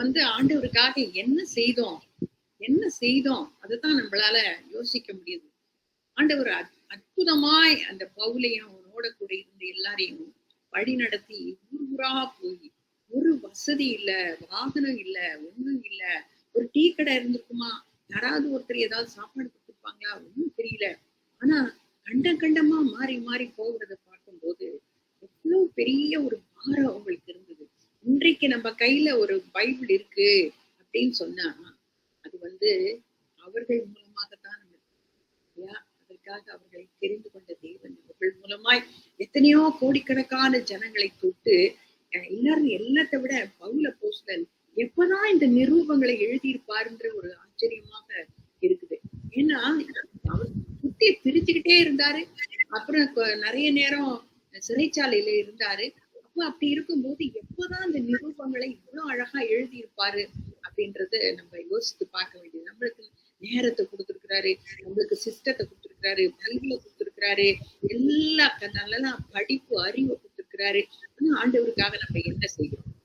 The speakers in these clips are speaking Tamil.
ஆண்டவருக்காக என்ன செய்தோம் அதுதான் நம்மளால யோசிக்க முடியுது. ஆண்டவர் அற்புதமாய் அந்த பவுலையும் அவனோட கூட இருந்த எல்லாரையும் வழி நடத்தி ஊர் ஊரா போய், ஒரு வசதி இல்ல, வாகனம் இல்ல, ஒண்ணும் இல்ல, ஒரு டீ கடை இருந்திருக்குமா, யாராவது ஒருத்தர் ஏதாவது சாப்பாடு கொடுத்துருப்பாங்களா, ஒண்ணும் தெரியல. ஆனா கண்டமா மாறி மாறி போகிறத பார்க்கும்போது எவ்வளவு பெரிய ஒரு பாரம் அவங்களுக்கு இருந்தது. இன்றைக்கு நம்ம கையில ஒரு பைபிள் இருக்கு அப்படின்னு சொன்னா அது அவர்கள் மூலமாகத்தான் இல்லையா? அதற்காக அவர்களை தெரிந்து கொண்ட தேவன் அவர்கள் மூலமாய் எத்தனையோ கோடிக்கணக்கான ஜனங்களை தொட்டு எல்லாரும் எல்லாத்தை விட பவுல் அப்போஸ்தலன் எப்பதான் இந்த நிரூபங்களை எழுதியிருப்பாருன்ற ஒரு ஆச்சரியமாக இருக்குது. ஏன்னா அவர் புத்திய பிரிச்சுக்கிட்டே இருந்தாரு. அப்புறம் நிறைய நேரம் சிறைச்சாலையில இருந்தாரு. அப்ப அப்படி இருக்கும்போது எப்பதான் அந்த நிரூபங்களை இவ்வளவு அழகா எழுதியிருப்பாரு அப்படின்றத நம்ம யோசித்து பார்க்க வேண்டியது. நம்மளுக்கு நேரத்தை கொடுத்திருக்கிறாரு, நம்மளுக்கு சிஸ்டத்தை கொடுத்திருக்கிறாரு, பைபிளை கொடுத்திருக்கிறாரு, எல்லா நல்லா படிப்பு அறிவை கொடுத்திருக்கிறாரு. ஆனா ஆண்டவருக்காக நம்ம என்ன செய்யறோம்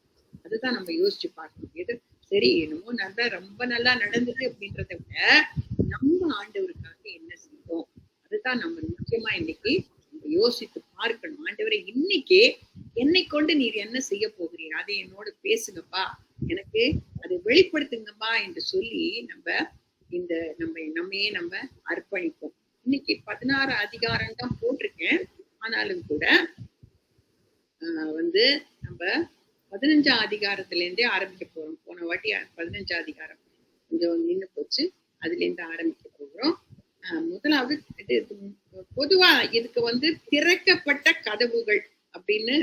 அதுதான் நம்ம யோசிச்சு பார்க்கணும். எது சரி என்னமோ நல்லா ரொம்ப நல்லா நடந்தது அப்படின்றத விட நம்ம ஆண்டவருக்காக என்ன செய்வோம் அதுதான் நம்ம முக்கியமா இன்னைக்கு யோசித்து பார்க்கணும். ஆண்டவரை இன்னைக்கு என்னை கொண்டு நீர் என்ன செய்ய போகிறீர், அதை என்னோட பேசுங்கப்பா, எனக்கு அதை வெளிப்படுத்துங்கப்பா என்று சொல்லி நம்ம அர்ப்பணிப்போம். இன்னைக்கு 16 அதிகாரம் தான் போட்டிருக்கேன். ஆனாலும் கூட நம்ம 15 அதிகாரத்துல இருந்தே ஆரம்பிக்க போறோம். போன வாட்டி 15 அதிகாரம் கொஞ்சம் நின்று போச்சு, அதுல இருந்து ஆரம்பிக்க போகிறோம். முதலாவது பொதுவா இதுக்கு திறக்கப்பட்ட கதவுகள் அப்படின்னு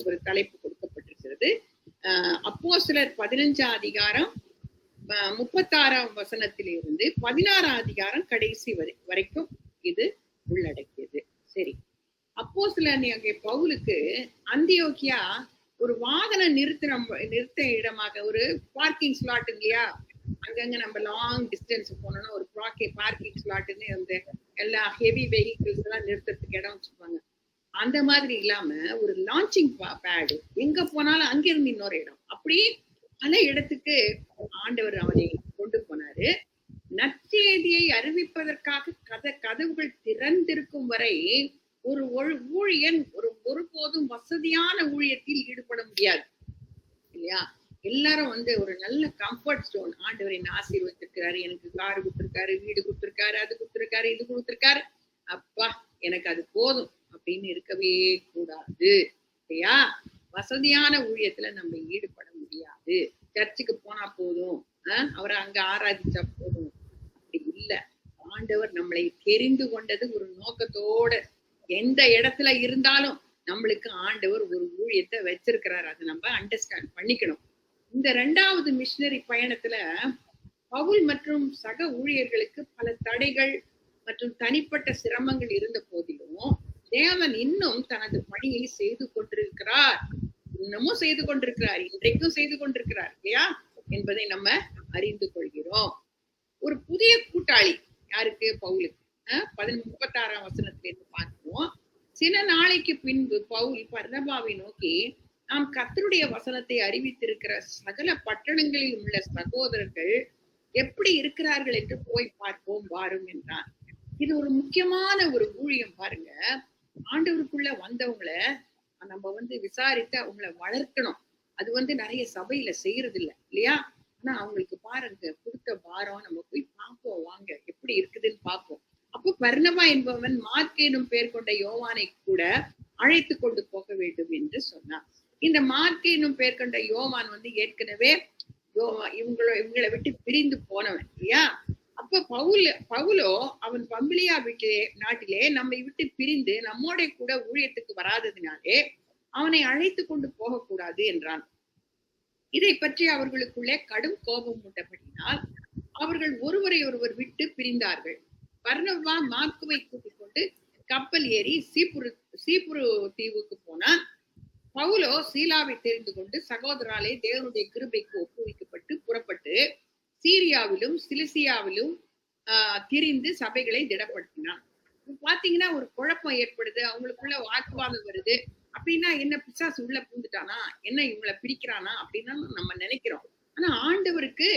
ஒரு தலைப்பு கொடுக்கப்பட்டிருக்கிறது. அப்போஸ்தலர் 15 அதிகாரம் 36ஆம் வசனத்திலிருந்து 16ஆம் அதிகாரம் கடைசி வரைக்கும் இது உள்ளடக்கியது. சரி, அப்போஸ்தலனாகிய பவுலுக்கு அந்தியோக்கியா ஒரு வாகன நிறுத்த இடமாக ஒரு பார்க்கிங் ஸ்லாட் இல்லையா, அங்கங்க நம்ம லாங் டிஸ்டன்ஸ் போனோம்னா ஒரு பார்க்கிங் ஸ்லாட்னு அந்த எல்லா ஹெவி வெஹிக்கிள்ஸ் எல்லாம் நிறுத்தறதுக்கு இடம் வச்சுப்பாங்க. அந்த மாதிரி இல்லாம ஒரு லான்ச்சிங் பேடு, எங்க போனாலும் அங்கிருந்து இன்னொரு இடம், அப்படி பல இடத்துக்கு ஆண்டவர் அவனை கொண்டு போனாரு. நற்செய்தியை அறிவிப்பதற்காக கதவுகள் திறந்திருக்கும் வரை ஒரு ஊழியன் ஒருபோதும் வசதியான ஊழியத்தில் ஈடுபட முடியாது இல்லையா? எல்லாரும் ஒரு நல்ல கம்ஃபர்ட் ஸ்டோன், ஆண்டவர் என்ன ஆசீர்வதிச்சிருக்காரு, எனக்கு காரு கொடுத்திருக்காரு, வீடு கொடுத்திருக்காரு, அது கொடுத்திருக்காரு, இது கொடுத்திருக்காரு, அப்பா எனக்கு அது போதும் அப்படின்னு இருக்கவே கூடாது இல்லையா? வசதியான ஊழியத்துல நம்ம ஈடுபட முடியாது. சர்ச்சுக்கு போனா போதும், அவரை அங்க ஆராதிச்சா போதும், அப்படி இல்ல. ஆண்டவர் நம்மளை தெரிந்து கொண்டது ஒரு நோக்கத்தோட. எந்த இடத்துல இருந்தாலும் நம்மளுக்கு ஆண்டவர் ஒரு ஊழியத்தை வச்சிருக்கிறார், அதை நம்ம அண்டர்ஸ்டாண்ட் பண்ணிக்கணும். இந்த 2வது மிஷனரி பயணத்துல பவுல் மற்றும் சக ஊழியர்களுக்கு பல தடைகள் மற்றும் தனிப்பட்ட சிரமங்கள் இருந்த போதிலும் தேவன் இன்னும் தனது பணியை செய்து கொண்டிருக்கிறார், இன்னமும் செய்து கொண்டிருக்கிறார், இன்றைக்கும் செய்து கொண்டிருக்கிறார் இல்லையா என்பதை நம்ம அறிந்து கொள்கிறோம். ஒரு புதிய கூட்டாளி யாருக்கு? பவுலுக்கு. 36ஆம் வசனத்திலிருந்து பார்ப்போம். சில நாளைக்கு பின்பு பவுல் பர்னபாவை நோக்கி, நாம் கர்த்தருடைய வசனத்தை அறிவித்திருக்கிற சகல பட்டணங்களில் உள்ள சகோதரர்கள் எப்படி இருக்கிறார்கள் என்று போய் பார்ப்போம் வாரும் என்றான். இது ஒரு முக்கியமான ஒரு ஊழியம் பாருங்க. ஆண்டவருக்குள்ள வந்தவங்களை நம்ம விசாரித்து அவங்கள வளர்க்கணும். அது நிறைய சபையில செய்யறது இல்லையா? ஆனா அவங்களுக்கு பாருங்க கொடுத்த வாரம் நம்ம போய் பார்ப்போம், வாங்க எப்படி இருக்குதுன்னு பார்ப்போம். அப்போ பர்னபா என்பவன் மார்க் எனும் பெயர் கொண்ட யோவானை கூட அழைத்து கொண்டு போக வேண்டும் என்று சொன்னான். இந்த மார்க் எனும் பெயர் கொண்ட யோவான் ஏற்கனவே இவங்களை விட்டு பிரிந்து போனவன் இல்லையா? அப்ப பவுலோ அவன் பம்பிலியா நாட்டிலே நம்மை விட்டு பிரிந்து நம்மோட கூட ஊழியத்துக்கு வராததினாலே அவனை அழைத்து கொண்டு போகக்கூடாது என்றான். இதை பற்றி அவர்களுக்குள்ளே கடும் கோபம் மூட்டப்படினால் அவர்கள் ஒருவரை ஒருவர் விட்டு பிரிந்தார்கள். பர்னபா மார்க்குவை கூட்டிக் கொண்டு கப்பல் ஏறி சீப்புரு தீவுக்கு போனான். பவுலோ சீலாவை தெரிந்து கொண்டு சகோதராலே தேவனுடைய கிருபைக்கு ஒப்புவிக்கப்பட்டு புறப்பட்டு சீரியாவிலும் சிலிசியாவிலும் திரிந்து சபைகளை திடப்படுத்தினான். பாத்தீங்கன்னா ஒரு குழப்பம் ஏற்படுது, அவங்களுக்குள்ள வாக்குவாதம் வருது. அப்படின்னா என்ன, பிசாசு உள்ள பூந்துட்டானா, என்ன இவங்களை பிரிக்கிறானா அப்படின்னு நம்ம நினைக்கிறோம். ஆனா ஆண்டவருக்கு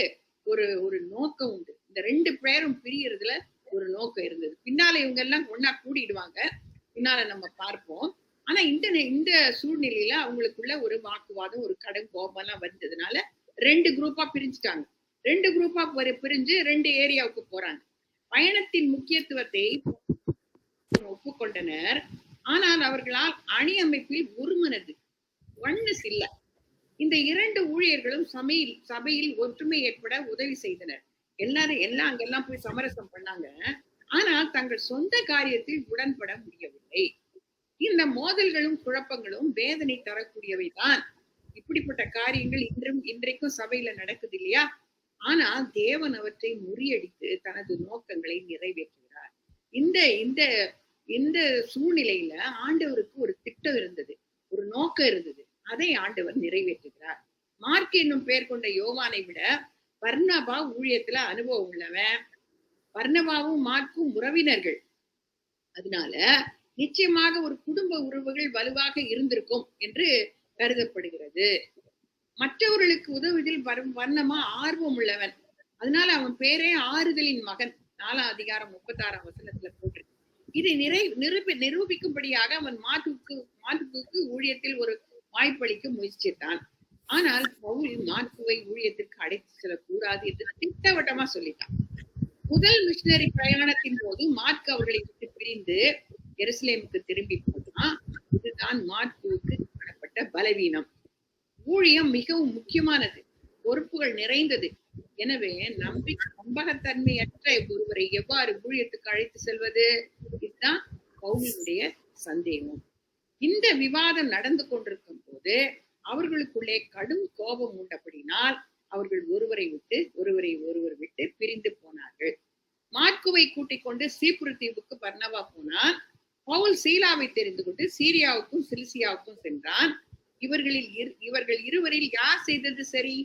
ஒரு ஒரு நோக்கம் உண்டு. இந்த 2 பேரும் பிரியறதுல ஒரு நோக்கம் இருந்தது. பின்னால இவங்க எல்லாம் ஒன்னா கூடிடுவாங்க, பின்னால நம்ம பார்ப்போம். ஆனா இந்த சூழ்நிலையில அவங்களுக்குள்ள ஒரு வாக்குவாதம், ஒரு கடும் கோபம் எல்லாம் வந்ததுனால 2 குரூப்பா பிரிஞ்சுட்டாங்க. 2 குரூப்பா பிரிஞ்சு 2 ஏரியாவுக்கு போறாங்க. பயணத்தின் முக்கியத்துவத்தை ஒப்புக்கொண்டனர். ஆனால் அவர்களால் அணி அமைப்பில் ஒருமனது ஒன்னஸ் இல்ல. இந்த 2 ஊழியர்களும் சபையில் ஒற்றுமை ஏற்பட உதவி செய்தனர். எல்லாம் அங்கெல்லாம் போய் சமரசம் பண்ணாங்க. ஆனால் தங்கள் சொந்த காரியத்தில் உடன்பட முடியவில்லை. இந்த மோதல்களும் குழப்பங்களும் வேதனை தரக்கூடியவைதான். இப்படிப்பட்ட காரியங்கள் இன்றைக்கும் சபையில நடக்குது இல்லையா? ஆனால் தேவன் அவற்றை முறியடித்து தனது நோக்கங்களை நிறைவேற்றுகிறார். இந்த இந்த இந்த சூழ்நிலையில ஆண்டவருக்கு ஒரு திட்டம் இருந்தது, ஒரு நோக்கம் இருந்தது. அதை ஆண்டவர் நிறைவேற்றுகிறார். மார்க் என்னும் பெயர் கொண்ட யோவானை விட பர்னபா ஊழியத்துல அனுபவம் உள்ளவன். பர்னபாவும் மார்க்கும் உறவினர்கள். அதனால நிச்சயமாக ஒரு குடும்ப உறவுகள் வலுவாக இருந்திருக்கும் என்று கருதப்படுகிறது. மற்றவர்களுக்கு உதவுவதில் வர்ணமா ஆர்வம் உள்ளவன். அதனால அவன் பேரே ஆறுதலின் மகன். 4ஆம் அதிகாரம் 36ஆம் வசனத்துல போட்டிருக்கு. இதை நிரூபிக்கும்படியாக அவன் மார்க்குக்கு ஊழியத்தில் ஒரு வாய்ப்பளிக்க முயற்சித்தான். ஆனால் பவுல் மார்க்குவை ஊழியத்திற்கு அழைத்து செல்லக்கூடாது என்று திட்டவட்டமா சொல்லிட்டான். முதல் மிஷனரி பிரயாணத்தின் போது மார்க் அவர்களை விட்டு பிரிந்து எருசலேமுக்கு திரும்பி போனா. இதுதான் மார்க்குவுக்கு காணப்பட்ட பலவீனம். ஊழியம் மிகவும் முக்கியமானது, பொறுப்புகள் நிறைந்தது. எனவே நம்பகத்தன்மையற்ற ஒருவரை எவ்வாறு ஊழியத்துக்கு அழைத்து செல்வது? இதுதான் பவுலினுடைய சந்தேகம். இந்த விவாதம் நடந்து கொண்டிருக்கும் போது அவர்களுக்குள்ளே கடும் கோபம் உண்டபடினால் அவர்கள் ஒருவரை விட்டு பிரிந்து போனார்கள். மார்க்குவை கூட்டிக் கொண்டு சீப்புரு தீவுக்கு பர்னபா போனான். பவுல் சீலாவை தெரிந்து கொண்டு சீரியாவுக்கும் சிலிசியாவுக்கும் சென்றான். இவர்கள் இருவரில் யார் செய்தது சரி?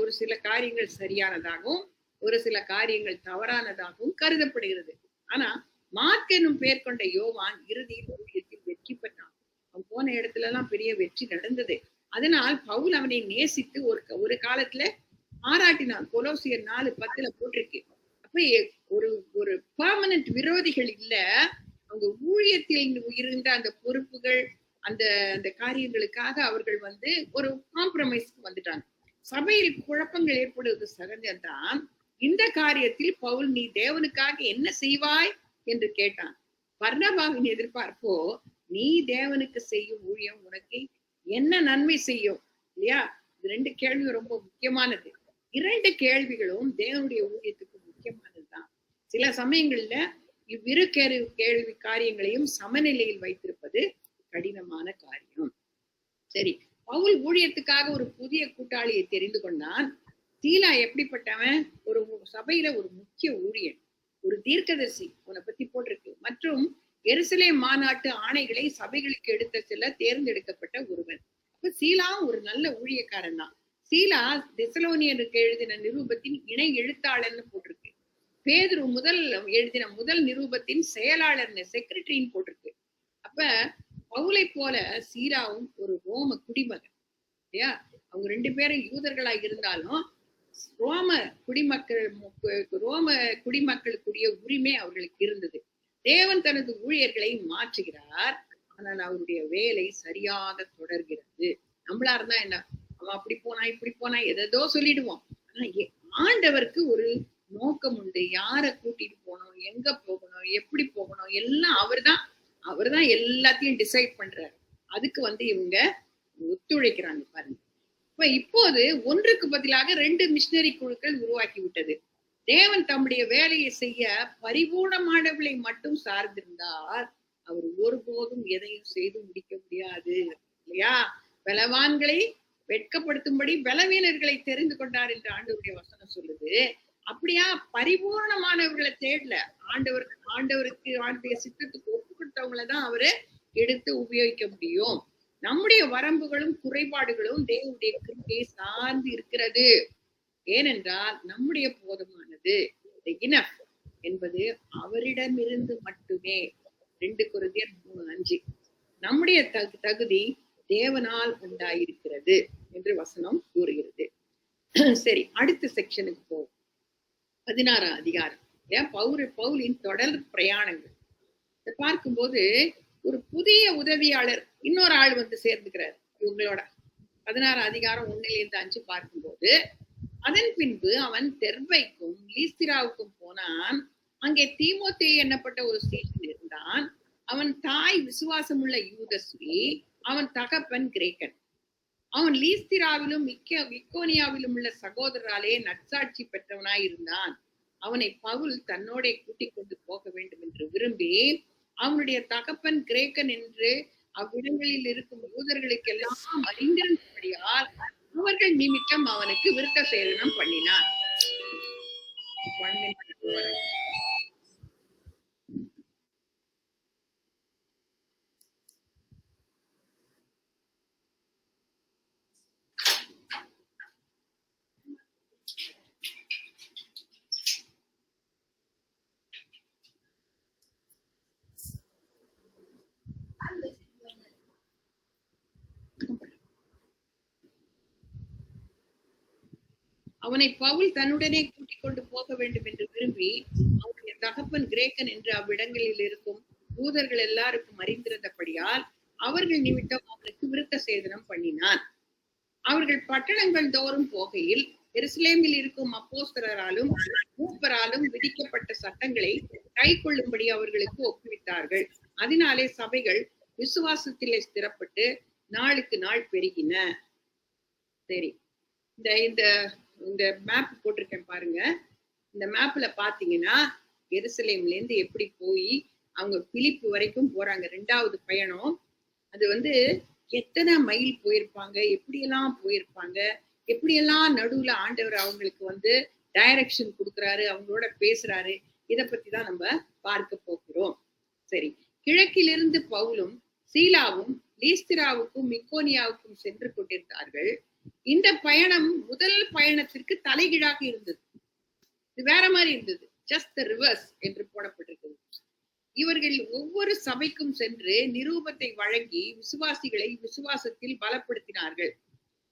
ஒரு சில காரியங்கள் சரியானதாகவும் ஒரு சில காரியங்கள் தவறானதாகவும் கருதப்படுகிறது. ஆனா மார்க் என்னும் பெயர் கொண்ட யோவான் இறுதியில் ஊழியத்தில் வெற்றி பெற்றான். அவன் போன இடத்துல எல்லாம் பெரிய வெற்றி நடந்தது. அதனால் பவுல் அவனை நேசித்து ஒரு காலத்துல பாராட்டினான். கொலோசியர் 4:10 போட்டிருக்கு. அப்ப ஒரு பெர்மனன்ட் விரோதிகள் இல்ல. அவங்க ஊழியத்தில் இருந்த அந்த பொறுப்புகள், அந்த அந்த காரியங்களுக்காக அவர்கள் ஒரு காம்ப்ரமைஸ்க்கு வந்துட்டாங்க. சபையில் குழப்பங்கள் ஏற்படுவது சகஜம்தான். இந்த காரியத்தில் பவுல் நீ தேவனுக்காக என்ன செய்வாய் என்று கேட்டான். பர்னபாவின் எதிர்பார்ப்போ நீ தேவனுக்கு செய்யும் ஊழியம் உனக்கு என்ன நன்மை செய்யும் இல்லையா? இது 2 கேள்வி ரொம்ப முக்கியமானது. 2 கேள்விகளும் தேவனுடைய ஊழியத்துக்கு முக்கியமானதுதான். சில சமயங்கள்ல இவ்விரு கேள்வி காரியங்களையும் சமநிலையில் வைத்திருப்பது கடினமான காரியம். சரி, பவுல் ஊழியத்துக்காக ஒரு புதிய கூட்டாளியை தெரிந்து கொண்டான். சீலா எப்படிப்பட்டவன்? ஒரு சபையில ஒரு முக்கிய ஊழியன், ஒரு தீர்க்கதரிசி, அவனை பத்தி போட்டிருக்கு. மற்றும் எருசலேம் மாநாட்டு ஆணைகளை சபைகளுக்கு எடுத்து செல்ல தேர்ந்தெடுக்கப்பட்ட ஒருவன். அப்ப சீலா ஒரு நல்ல ஊழியக்காரன் தான். சீலா தெசலோனியருக்கு எழுதின நிருபத்தின் இணை எழுத்தாளர்னு போட்டிருக்கு. பேதுரு எழுதின முதல் நிருபத்தின் செயலாளர்னு செக்ரட்டரின்னு போட்டிருக்கு. அப்ப பவுலை போல சீலாவும் ஒரு ரோம குடிமகன் இல்லையா? அவங்க 2 பேரும் யூதர்களா இருந்தாலும் ரோம குடிமக்களுக்குரிய உரிமை அவர்களுக்கு இருந்தது. தேவன் தனது ஊழியர்களை மாற்றுகிறார், ஆனால் அவருடைய வேலை சரியாக தொடர்கிறது. நம்மளா இருந்தா என்ன, அவன் அப்படி போனா இப்படி போனா எதோ சொல்லிடுவோம். ஆனா ஆண்டவருக்கு ஒரு நோக்கம் உண்டு. யார கூட்டிட்டு போகணும், எங்க போகணும், எப்படி போகணும், எல்லாம் அவர்தான் எல்லாத்தையும் டிசைட் பண்றாரு. அதுக்கு இவங்க ஒத்துழைக்கிறாங்க பாருங்க. இப்போது ஒன்றுக்கு பதிலாக 2 மிஷனரி குழுக்கள் உருவாக்கி விட்டது. தேவன் தம்முடைய வேலையை செய்ய பரிபூர்ணமானவர்களை மட்டும் சார்ந்திருந்தால் அவர் ஒருபோதும் எதையும் செய்து முடிக்க முடியாது இல்லையா? பலவான்களை வெட்கப்படுத்தும்படி பலவீனர்களை தெரிந்து கொண்டார் என்று ஆண்டவருடைய வசனம் சொல்லுது. அப்படியா? பரிபூர்ணமானவர்களை தேடல. ஆண்டவருக்கு ஆண்டுடைய சித்தத்துக்கு ஒப்பு கொடுத்தவங்களதான் அவரு எடுத்து உபயோகிக்க முடியும். நம்முடைய வரம்புகளும் குறைபாடுகளும் தேவனுடைய கிருபையை சார்ந்து இருக்கிறது. ஏனென்றால் நம்முடைய போதுமானது என்பது அவரிடமிருந்து மட்டுமே. 2 கொரிந்தியர் 3:5. நம்முடைய தகுதி தேவனால் உண்டாயிருக்கிறது. என்று வசனம் கூறுகிறது. சரி, அடுத்த செக்ஷனுக்கு போவோம். 16ஆம் அதிகாரம். பவுலின் தொடர் பிரயாணங்கள். இதை பார்க்கும்போது ஒரு புதிய உதவியாளர் இன்னொரு ஆள் வந்து சேர்ந்துக்கிறார் இவங்களோட. 16ஆம் அதிகாரம் 1-5 பார்க்கும்போது, அதன் பின்பு அவன் தெர்பைக்கும் லீஸ்திராவுக்கும் போனான். அங்கே தீமோத்தேயு என்னப்பட்ட ஒரு ஸ்டேஷன் இருந்தான். அவன் தாய் விசுவாசமுள்ள யூதஸ்ரீ, அவன் தகப்பன் கிரேக்கன். அவன் லீஸ்திராவிலும் இக்கோனியாவிலும் உள்ள சகோதரராலே நற்சாட்சி பெற்றவனாய் இருந்தான். அவனை பவுல் தன்னோட கூட்டிக் கொண்டு போக வேண்டும் என்று விரும்பி, அவனுடைய தகப்பன் கிரேக்கன் என்று அவ்விடங்களில் இருக்கும் யூதர்களுக்கெல்லாம் அறிந்திருந்தபடியால் அவர்கள் நிமித்தம் அவனுக்கு விருத்த சேதனம் பண்ணினான். அவனை பவுல் தன்னுடனே கூட்டிக் கொண்டு போக வேண்டும் என்று விரும்பி, அவனுடைய தகப்பன் கிரேக்கன் என்று அவ்விடங்களில் இருக்கும் யூதர்கள் எல்லாருக்கும் அறிந்திருந்தபடியால் அவர்கள் நிமித்தம் அவனுக்கு விருத்த சேதனம் பண்ணினான். அவர்கள் பட்டணங்கள் தோறும் போகையில் எருசலேமில் இருக்கும் அப்போஸ்தலராலும் மூப்பராலும் விதிக்கப்பட்ட சட்டங்களை கை கொள்ளும்படி அவர்களுக்கு ஒப்புவித்தார்கள். அதனாலே சபைகள் விசுவாசத்திலே ஸ்திரப்பட்டு நாளுக்கு நாள் பெருகின. சரி, இந்த இந்த மேப் போட்டிருக்கேன் பாருங்க. இந்த மேப்ல பாத்தீங்கன்னா எருசலேம்ல இருந்து எப்படி போய் அவங்க பிலிப்பு வரைக்கும் போறாங்க. 2வது பயணம். அது வந்து எத்தனை மைல் போயிருப்பாங்க, எப்படியெல்லாம் போயிருப்பாங்க, எப்படியெல்லாம் நடுவுல ஆண்டவர் அவங்களுக்கு வந்து டைரக்ஷன் கொடுக்குறாரு, அவங்களோட பேசுறாரு, இதை பத்தி தான் நம்ம பார்க்க போகிறோம். சரி, கிழக்கிலிருந்து பவுலும் சீலாவும் லீஸ்திராவுக்கும் இக்கோனியாவுக்கும் சென்று கொண்டிருந்தார்கள். இந்த பயணம் முதல் பயணத்திற்கு தலைகீழாக இருந்தது. இது வேற மாதிரி இருந்தது. ஜஸ்ட் தி ரிவர்ஸ் என்று போடப்பட்டிருக்கிறது. இவர்கள் ஒவ்வொரு சபைக்கும் சென்று நிரூபத்தை வழங்கி விசுவாசிகளை விசுவாசத்தில் பலப்படுத்தினார்கள்.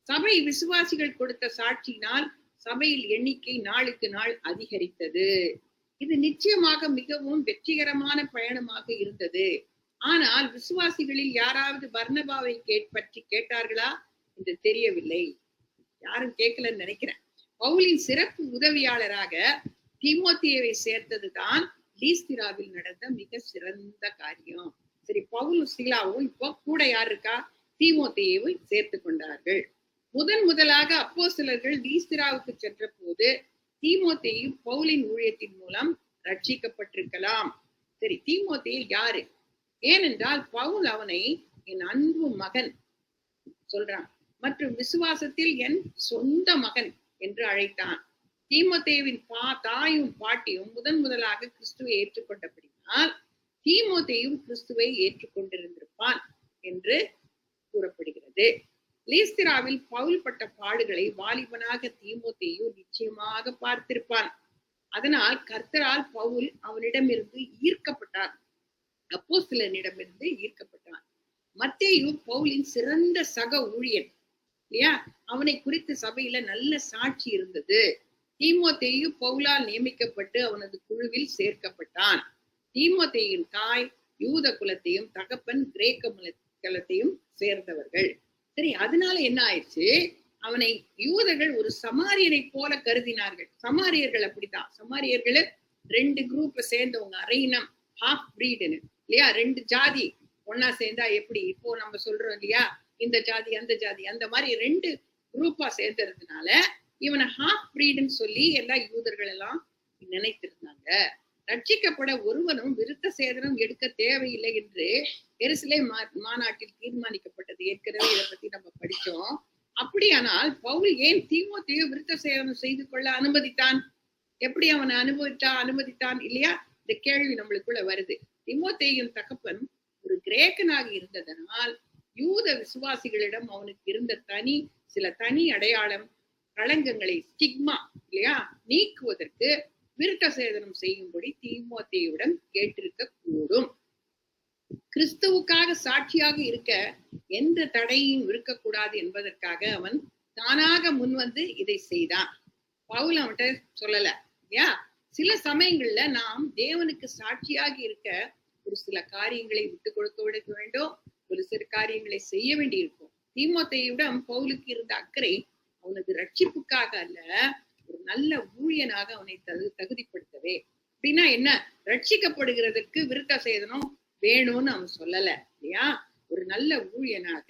சபை விசுவாசிகள் கொடுத்த சாட்சியினால் சபையில் எண்ணிக்கை நாளுக்கு நாள் அதிகரித்தது. இது நிச்சயமாக மிகவும் வெற்றிகரமான பயணமாக இருந்தது. ஆனால் விசுவாசிகளில் யாராவது பர்னபாவை பற்றி கேட்டார்களா என்று தெரியவில்லை. யாரும் கேட்கலன்னு நினைக்கிறேன். பவுலின் சிறப்பு உதவியாளராக தீமோத்தேயுவை சேர்த்ததுதான் லீஸ்திராவில் நடந்த மிக சிறந்த காரியம். சரி, பவுலும் சீலாவும் இப்போ கூட யார் இருக்கா? தீமோத்தேயுவை சேர்த்து கொண்டார்கள். முதலாக அப்போஸ்தலர்கள் லீஸ்திராவுக்கு சென்ற போது தீமோத்தேயு பவுலின் ஊழியத்தின் மூலம் ரட்சிக்கப்பட்டிருக்கலாம். சரி, தீமோத்தேயு யாரு? ஏனென்றால் பவுல் அவனை என் அன்பு மகன் சொல்றான் மற்றும் விசுவாசத்தில் என் சொந்த மகன் என்று அழைத்தான். தீமோத்தேயுவின் தாயும் பாட்டியும் முதலாக கிறிஸ்துவை ஏற்றுக்கொண்டபடியால் தீமோத்தேயும் கிறிஸ்துவை ஏற்றுக்கொண்டிருந்திருப்பான் என்று கூறப்படுகிறது. லீஸ்திராவில் பவுல் பட்ட பாடுகளை வாலிபனாக தீமோத்தேயு நிச்சயமாக பார்த்திருப்பான். அதனால் கர்த்தரால் பவுல் அவனிடமிருந்து ஈர்க்கப்பட்டான். அப்போஸ்தலனிடமிருந்து ஈர்க்கப்பட்டான். மத்தேயு பவுலின் சிறந்த சக ஊழியன் இல்லையா? அவனை குறித்து சபையில நல்ல சாட்சி இருந்தது. தீமோத்தேயு பவுலால் நியமிக்கப்பட்டு அவனது குழுவில் சேர்க்கப்பட்டான். தீமோத்தேயின் தாய் யூத குலத்தையும் தகப்பன் கிரேக்க குலத்தையும் சேர்ந்தவர்கள். சரி, அதனால என்ன ஆயிடுச்சு? அவனை யூதர்கள் ஒரு சமாரியனை போல கருதினார்கள். சமாரியர்கள் அப்படித்தான். சமாரியர்கள் 2 குரூப்பை சேர்ந்தவங்க, அரையினம், ஹாஃப் பிரீடுன்னு இல்லையா? 2 ஜாதி ஒன்னா சேர்ந்தா எப்படி இப்போ நம்ம சொல்றோம் இல்லையா, இந்த ஜாதி அந்த ஜாதி, அந்த மாதிரி 2 குரூப்பா சேர்ந்ததுனால இவனை ஹாஃப் பிரீடுன்னு சொல்லி எல்லா யூதர்கள் எல்லாம் நினைத்திருந்தாங்க. ரட்சிக்கப்பட ஒருவனும் விருத்த சேதனம் எடுக்க தேவையில்லை என்று எருசலேம் மாநாட்டில் தீர்மானிக்கப்பட்டது. ஏற்கனவே இதை பத்தி நம்ம படிச்சோம். அப்படியானால் பவுல் ஏன் தீமோத்தேயு விருத்த சேதனம் செய்து கொள்ள அனுமதித்தான்? எப்படி அவனை அனுமதித்தான் இல்லையா? இந்த கேள்வி நம்மளுக்குள்ள வருது. தீமோத்தேயுவின் தகப்பன் ஒரு கிரேக்கனாக இருந்ததனால் யூத விசுவாசிகளிடம் அவனுக்கு இருந்த சில தனி அடையாளம் களங்கங்களை, ஸ்டிக்மா இல்லையா, நீக்குவதற்கு விருத்த சேதனம் செய்யும்படி தீமோத்தேயுடன் கேட்டிருக்க கூடும். கிறிஸ்துவுக்காக சாட்சியாக இருக்க எந்த தடையும் இருக்கக்கூடாது என்பதற்காக அவன் தானாக முன் வந்து இதை செய்தான். பவுல் அவன்கிட்ட சொல்லல இல்லையா? சில சமயங்கள்ல நாம் தேவனுக்கு சாட்சியாக இருக்க ஒரு சில காரியங்களை விட்டு கொடுக்க வேண்டும், ஒரு சில காரியங்களை செய்ய வேண்டி இருக்கும். தீமோத்தேயுடன் பவுலுக்கு இருந்த அக்கறை அவனது ரட்சிப்புக்காக அல்ல, ஒரு நல்ல ஊழியனாக அவனை தகுதிப்படுத்தவே. அப்படின்னா என்ன? ரட்சிக்கப்படுகிறதுக்கு விருத்த சேதனம் வேணும்னு அவன் சொல்லல இல்லையா? ஒரு நல்ல ஊழியனாக,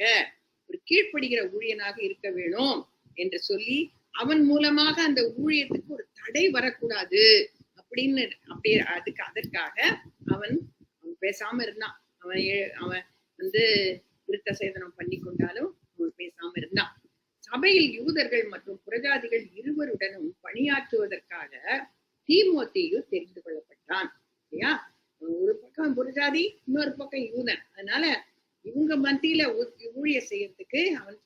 ஒரு கீழ்ப்படுகிற ஊழியனாக இருக்க வேணும் என்று சொல்லி அவன் மூலமாக அந்த ஊழியத்துக்கு ஒரு தடை வரக்கூடாது அப்படின்னு அதற்காக அவன் பேசாம இருந்தான். அவன் விருத்த சேதனம் பண்ணி கொண்டாலும் அவன் பேசாம இருந்தான். சபையில் யூதர்கள் மற்றும் புரஜாதிகள் இருவருடனும் பணியாற்றுவதற்காக தீமோத்தேயு தெரிந்து கொள்ளப்பட்டான் இல்லையா? ஒரு பக்கம் புரஜாதி, இன்னொரு பக்கம் யூதன். அதனால இவங்க மத்தியில ஊழிய செய்யறதுக்கு அவன்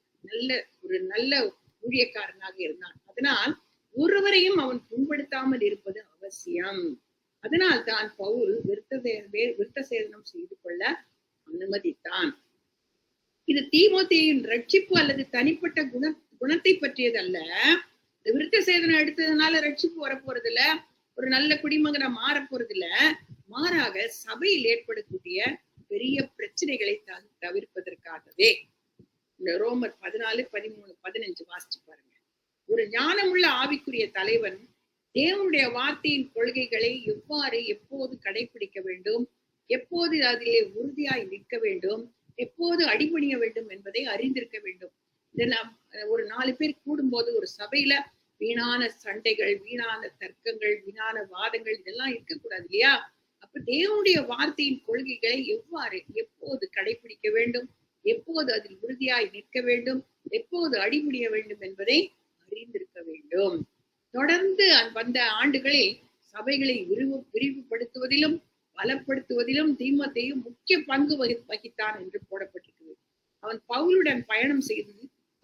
ஒரு நல்ல ஊழியக்காரனாக இருந்தான். அதனால் ஒருவரையும் அவன் புண்படுத்தாமல் இருப்பது அவசியம். அதனால் தான் பவுல் விருத்த சேதனம் செய்து கொள்ள அனுமதித்தான். இது தீமோத்தேயின் ரட்சிப்பு அல்லது தனிப்பட்ட குணத்தை பற்றியது அல்ல. விருத்த சேதனம் எடுத்ததுனால ரட்சிப்பு வரப்போறது இல்ல, ஒரு நல்ல குடிமகனை மாற போறது இல்ல. மாறாக சபையில் ஏற்படக்கூடிய பெரிய பிரச்சனைகளை தவிர்ப்பதற்காகவே. இந்த ரோமர் 14, 13, 15 வாசிச்சு பாருங்க. ஒரு ஞானமுள்ள ஆவிக்குரிய தலைவன் தேவனுடைய வார்த்தையின் கொள்கைகளை எவ்வாறு எப்போது கடைபிடிக்க வேண்டும், எப்போது அதிலே உறுதியாய் நிற்க வேண்டும், எப்போது அடிபணிய வேண்டும் என்பதை அறிந்திருக்க வேண்டும். இதெல்லாம் ஒரு 4 பேர் கூடும்போது ஒரு சபையில வீணான சண்டைகள், வீணான தர்க்கங்கள், வீணான வாதங்கள் இதெல்லாம் இருக்கக்கூடாது இல்லையா? அப்ப தேவனுடைய வார்த்தையின் கொள்கைகளை எவ்வாறு எப்போது கடைபிடிக்க வேண்டும், எப்போது அதில் உறுதியாய் நிற்க வேண்டும், எப்போது அடிபணிய வேண்டும் என்பதை அறிந்திருக்க வேண்டும். தொடர்ந்து வந்த ஆண்டுகளில் சபைகளை விரிவுபடுத்துவதிலும் பலப்படுத்துவதிலும் தீமோத்தேயு முக்கிய பங்கு வகித்தான் என்று போடப்பட்டிருக்கிறது. அவன் பவுலுடன் பயணம் செய்து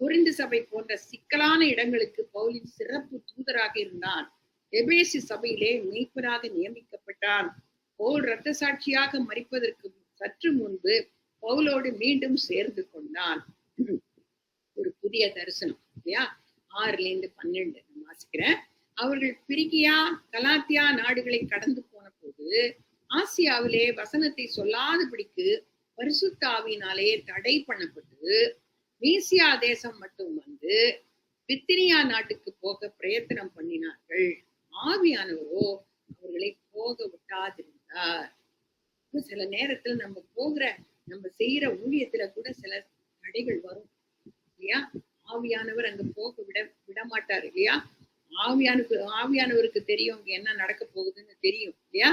கொரிந்து சபை போன்ற சிக்கலான இடங்களுக்கு பவுலின் சிறப்பு தூதராக இருந்தான். எபேசு சபையிலே மேய்ப்பராக நியமிக்கப்பட்டான். பவுல் இரத்த சாட்சியாக மரிப்பதற்கு சற்று முன்பு பவுலோடு மீண்டும் சேர்ந்து கொண்டான். ஒரு புதிய தரிசனம் இல்லையா? 6-12 வாசிக்கிறேன். அவர்கள் பிரிகியா கலாத்தியா நாடுகளை கடந்து போன போது ஆசியாவிலே வசனத்தை சொல்லாதபடிக்கு பரிசுத்த ஆவியினாலே தடை பண்ணப்பட்டு மீசியா தேசம் மட்டும் வந்து பித்தினியா நாட்டுக்கு போக பிரயத்தனம் பண்ணினார்கள். ஆவியானவரோ அவர்களை போக விட்டாதிருந்தார். சில நேரத்துல நம்ம செய்யற ஊழியத்துல கூட சில தடைகள் வரும் இல்லையா? ஆவியானவர் அங்க போக விட மாட்டார் இல்லையா? ஆவியானவருக்கு தெரியும் அங்க என்ன நடக்க போகுதுன்னு தெரியும் இல்லையா?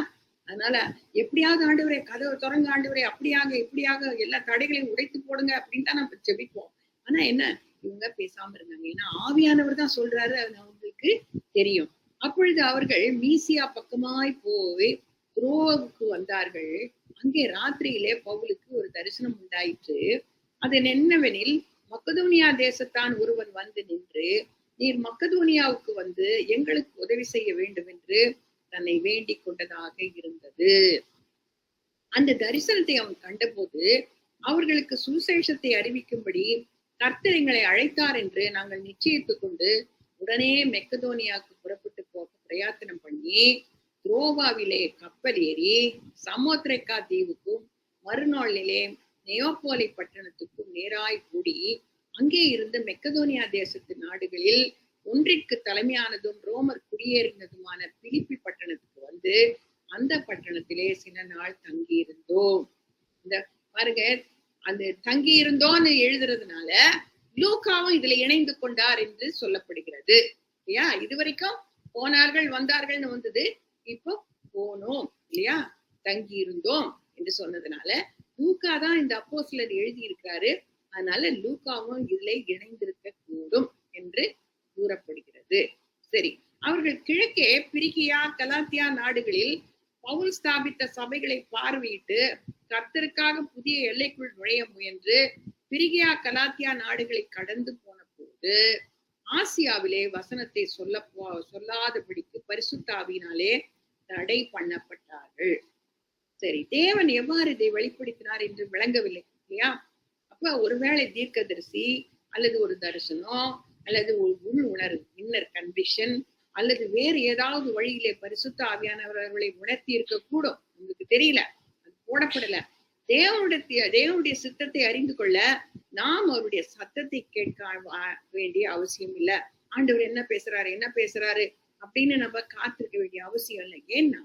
அதனால எப்படியாவது ஆண்டவரே கதவை திறங்க, ஆண்டவரே அப்படியாக இப்படியாக எல்லா தடைகளையும் உடைத்து போடுங்க அப்படின்னு தான் நம்ம ஜெபிப்போம். ஆனா என்ன, இவங்க பேசாம இருந்தாங்க. ஏன்னா ஆவியானவர் தான் சொல்றாரு, அது அவங்களுக்கு தெரியும். அப்பொழுது அவர்கள் மீசியா பக்கமாய் போய் துரோவுக்கு வந்தார்கள். அங்கே ராத்திரியிலே பவுலுக்கு ஒரு தரிசனம் உண்டாயிற்று. அது என்னவெனில், மக்கதோனியா தேசத்தான் ஒருவன் வந்து நின்று, நீர் மக்கதோனியாவுக்கு வந்து எங்களுக்கு உதவி செய்ய வேண்டும் என்று தன்னை வேண்டிக் கொண்டதாக இருந்தது. அந்த தரிசனத்தை அவன் கண்டபோது அவர்களுக்கு சுவிசேஷத்தை அறிவிக்கும்படி கர்த்தர் எங்களை அழைத்தார் என்று நாங்கள் நிச்சயித்துக் கொண்டு உடனே மெக்கதோனியாவுக்கு புறப்பட்டு போக பிரயாத்தனம் பண்ணி துரோவாவிலே கப்பல் ஏறி சமோத்ரேக்கா தீவுக்கும் மறுநாளிலே நெயோபோலி பட்டணத்துக்கும் நேராய் கூடி அங்கே இருந்து மெக்கதோனியா தேசத்து நாடுகளில் ஒன்றிற்கு தலைமையானதும் ரோமர் குடியேறினதுமான பிலிப்பி பட்டணத்துக்கு வந்து அந்த பட்டணத்திலே சில நாள் தங்கி இருந்தோம். இந்த பாருங்க, அந்த தங்கி இருந்தோன்னு எழுதுறதுனால லூக்காவும் இதுல இணைந்து கொண்டார் என்று சொல்லப்படுகிறது இல்லையா? இதுவரைக்கும் போனார்கள் வந்தார்கள்னு வந்தது, இப்போ போனோம் இல்லையா, தங்கி இருந்தோம் என்று சொன்னதுனால லூக்கா தான் இந்த அப்போஸ்தலர் எழுதி இருக்கிறாரு. அதனால லூக்காவும் இதுல இணைந்திருக்க கூடும் என்று கூறப்படுகிறது. சரி, அவர்கள் கிழக்கே பிரிகியா கலாத்தியா நாடுகளில் பவுல் ஸ்தாபித்த சபைகளை பார்வையிட்டு கர்த்தருக்காக புதிய எல்லைக்குள் நுழைய முயன்று பிரிகியா கலாத்தியா நாடுகளை கடந்து போன போது ஆசியாவிலே வசனத்தை சொல்லாதபடிக்கு பரிசுத்த ஆவியினாலே தடை பண்ணப்பட்டார்கள். சரி, தேவன் எவ்வாறு இதை வெளிப்படுத்தினார் என்று விளங்கவில்லை இல்லையா? அப்ப ஒருவேளை தீர்க்கதரிசி அல்லது ஒரு தரிசனம் அல்லது ஒரு உள் உணர்வு, இன்னர் கன்விக்ஷன், அல்லது வேறு ஏதாவது வழியிலே பரிசுத்த ஆவியானவர்களை உணர்த்தி இருக்க கூடும், உங்களுக்கு தெரியல, அது போடப்படல. தேவனுடைய சித்தத்தை அறிந்து கொள்ள நாம் அவருடைய சத்தத்தை கேட்க வேண்டிய அவசியம் இல்ல. ஆண்டவர் என்ன பேசுறாரு அப்படின்னு நம்ம காத்திருக்க வேண்டிய அவசியம் இல்லை. ஏன்னா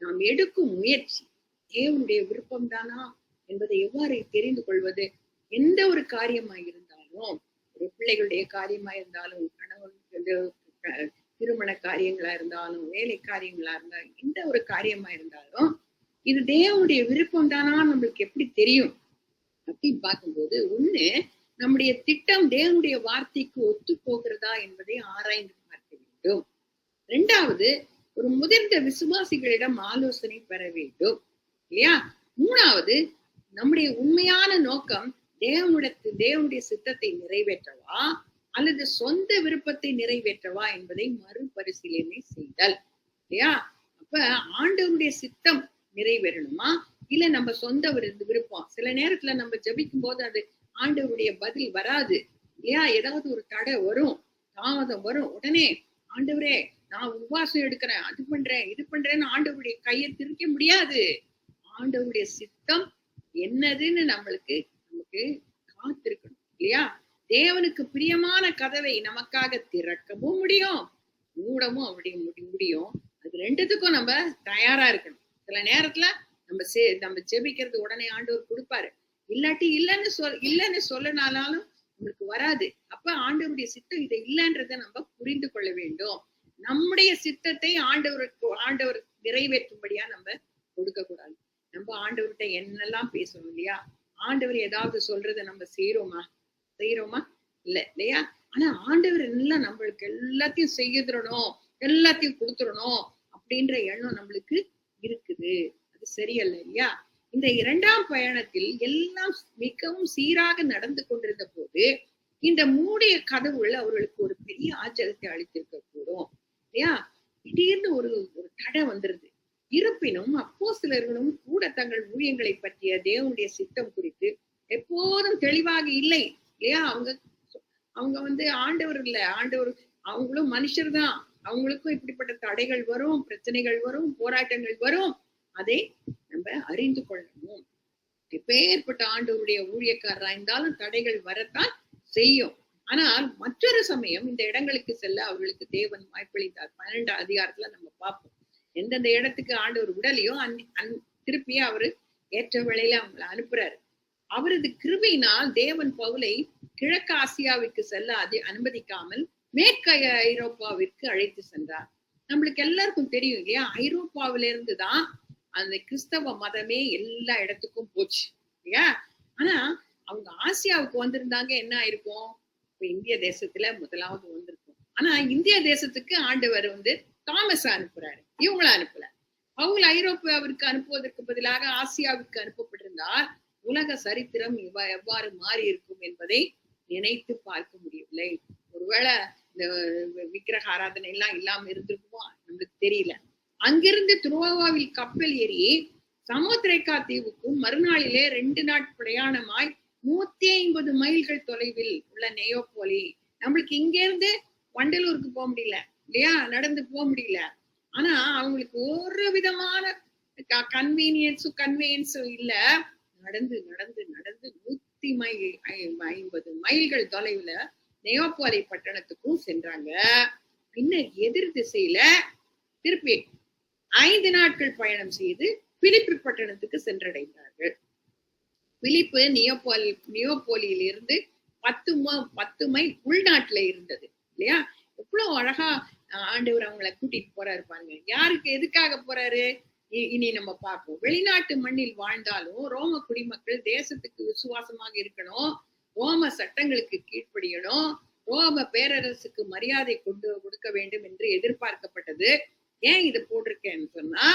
நாம் எடுக்கும் முயற்சி தேவனுடைய விருப்பம் தானா என்பதை எவ்வாறு தெரிந்து கொள்வது? எந்த ஒரு காரியமா இருந்தாலும், ஒரு பிள்ளைகளுடைய காரியமா இருந்தாலும், கணவன் திருமண காரியங்களா இருந்தாலும், வேலை காரியங்களா இருந்தாலும், எந்த ஒரு காரியமா இருந்தாலும் இது தேவனுடைய விருப்பம் தானா நம்மளுக்கு எப்படி தெரியும் அப்படின்னு பார்க்கும்போது, ஒண்ணு நம்முடைய திட்டம் தேவனுடைய வார்த்தைக்கு ஒத்து போகிறதா என்பதை ஆராய்ந்து பார்க்க வேண்டும். இரண்டாவது, ஒரு முதிர்ந்த விசுவாசிகளிடம் ஆலோசனை பெற வேண்டும் இல்லையா? மூணாவது, நம்முடைய உண்மையான நோக்கம் தேவனுடைய சித்தத்தை நிறைவேற்றவா அல்லது சொந்த விருப்பத்தை நிறைவேற்றவா என்பதை மறுபரிசீலனை செய்தல் இல்லையா? அப்ப ஆண்டவருடைய சித்தம் நிறைவேறணுமா இல்ல நம்ம சொந்த விருப்பம்? சில நேரத்துல நம்ம ஜபிக்கும் போது அது ஆண்டவருடைய பதில் வராது இல்லையா? ஏதாவது ஒரு தடை வரும், தாமதம் வரும். உடனே ஆண்டவரே நான் உபவாசம் எடுக்கிறேன், அது பண்றேன், இது பண்றேன்னு ஆண்டவருடைய கையை திருக்க முடியாது. ஆண்டவருடைய சித்தம் என்னதுன்னு நமக்கு காத்திருக்கணும் இல்லையா? தேவனுக்கு பிரியமான கதவை நமக்காக திறக்கவும் முடியும், மூடவும் அப்படி முடியும். அது ரெண்டுத்துக்கும் நம்ம தயாரா இருக்கணும். சில நேரத்துல நம்ம ஜெபிக்கிறது உடனே ஆண்டவர் கொடுப்பாரு, இல்லாட்டி இல்லைன்னு சொல்லனாலும் நம்மளுக்கு வராது. அப்ப ஆண்டவருடைய சித்தம் இதை இல்லைன்றத நம்ம புரிந்து கொள்ள வேண்டும். நம்முடைய சித்தத்தை ஆண்டவர் நிறைவேற்றும்படியா நம்ம கொடுக்க கூடாது. நம்ம ஆண்டவர்கிட்ட என்னெல்லாம் பேசணும் இல்லையா? ஆண்டவர் ஏதாவது சொல்றதை நம்ம செய்யறோமா இல்ல இல்லையா? ஆனா ஆண்டவர் எல்லாம் நம்மளுக்கு எல்லாத்தையும் செய்யறணும், எல்லாத்தையும் கொடுத்துடணும் அப்படின்ற எண்ணம் நம்மளுக்கு இருக்குது. அது சரியல்ல இல்லையா? இந்த இரண்டாம் பயணத்தில் எல்லாம் மிகவும் சீராக நடந்து கொண்டிருந்த போது இந்த மூடிய கதவுகள் அவர்களுக்கு ஒரு பெரிய ஆச்சரியத்தை அளித்திருக்க கூடும் இல்லையா? திடீர்னு ஒரு தடை வந்துருது. இருப்பினும் அப்போஸ்தலர்களும் கூட தங்கள் ஊழியங்களை பற்றிய தேவனுடைய சித்தம் குறித்து எப்போதும் தெளிவாக இல்லை இல்லையா? அவங்க ஆண்டவர் இல்ல, ஆண்டவர் அவங்களும் மனுஷர் தான். அவங்களுக்கும் இப்படிப்பட்ட தடைகள் வரும், பிரச்சனைகள் வரும், போராட்டங்கள் வரும். அதை நம்ம அறிந்து கொள்ளணும். எப்பேற்பட்ட ஆண்டவருடைய ஊழியக்காரரா இருந்தாலும் தடைகள் வரத்தான் செய்யும். ஆனால் மற்றொரு சமயம் இந்த இடங்களுக்கு செல்ல அவர்களுக்கு தேவன் வாய்ப்பளித்தார். 12 அதிகாரத்துல நம்ம பார்ப்போம். எந்தெந்த இடத்துக்கு ஆண்டவர் விடலையோ திருப்பியே அவரு ஏற்ற வேளையில அவங்களை அனுப்புறாரு. அவரது கிருபையினால் தேவன் பவுலை கிழக்கு ஆசியாவிற்கு செல்ல அனுமதிக்காமல் மேற்கு ஐரோப்பாவிற்கு அழைத்து சென்றார். நம்மளுக்கு எல்லாருக்கும் தெரியும் இல்லையா? ஐரோப்பாவில இருந்துதான் அந்த கிறிஸ்தவ மதமே எல்லா இடத்துக்கும் போச்சு இல்லையா? ஆனா அவங்க ஆசியாவுக்கு வந்திருந்தாங்க, என்ன ஆயிருக்கும்? இப்ப இந்திய தேசத்துல முதலாவது வந்திருக்கும். ஆனா இந்திய தேசத்துக்கு ஆண்டவர் தாமஸ் அனுப்புறாரு, இவங்கள அனுப்பல. பவுல் ஐரோப்பாவிற்கு அனுப்புவதற்கு பதிலாக ஆசியாவுக்கு அனுப்பப்பட்டிருந்தால் உலக சரித்திரம் எவ்வாறு மாறி இருக்கும் என்பதை நினைத்து பார்க்க முடியவில்லை. ஒருவேளை இந்த விக்கிரக ஆராதனை எல்லாம் இல்லாம இருந்திருக்குமோ நம்மளுக்கு தெரியல. அங்கிருந்து துரோவாவில் கப்பல் ஏறி சமுத்திரேக்கா தீவுக்கும் மறுநாளிலே 2 நாள் பிரயாணமாய் 150 மைல்கள் தொலைவில் உள்ள நெயோபோலி. நம்மளுக்கு இங்க இருந்து வண்டலூருக்கு போக முடியல இல்லையா? நடந்து போக முடியல. ஆனா அவங்களுக்கு ஒரு விதமான கன்வீனியன்ஸும் இல்ல. நடந்து 150 மைல்கள் தொலைவுல நெயோபோலி பட்டணத்துக்கும் சென்றாங்க. பின்னர் எதிர் திசையில திருப்பி 5 நாட்கள் பயணம் செய்து பிலிப்பி பட்டணத்துக்கு சென்றடைந்தார்கள். பிலிப்பு நியோபோலியில இருந்து 10 மைல் உள்நாட்டுல இருந்தது இல்லையா? எவ்வளவு அழகா ஆண்டவர் அவங்களை கூட்டிட்டு போறாரு பாருங்க. யாருக்கு எதுக்காக போறாரு இனி நம்ம பார்ப்போம். வெளிநாட்டு மண்ணில் வாழ்ந்தாலும் ரோம குடிமக்கள் தேசத்துக்கு விசுவாசமாக இருக்கணும், ரோம சட்டங்களுக்கு கீழ்ப்படியணும், ரோம பேரரசுக்கு மரியாதை கொடுக்க வேண்டும் என்று எதிர்பார்க்கப்பட்டது. ஏன் இதை போட்டிருக்கேன்னு சொன்னா,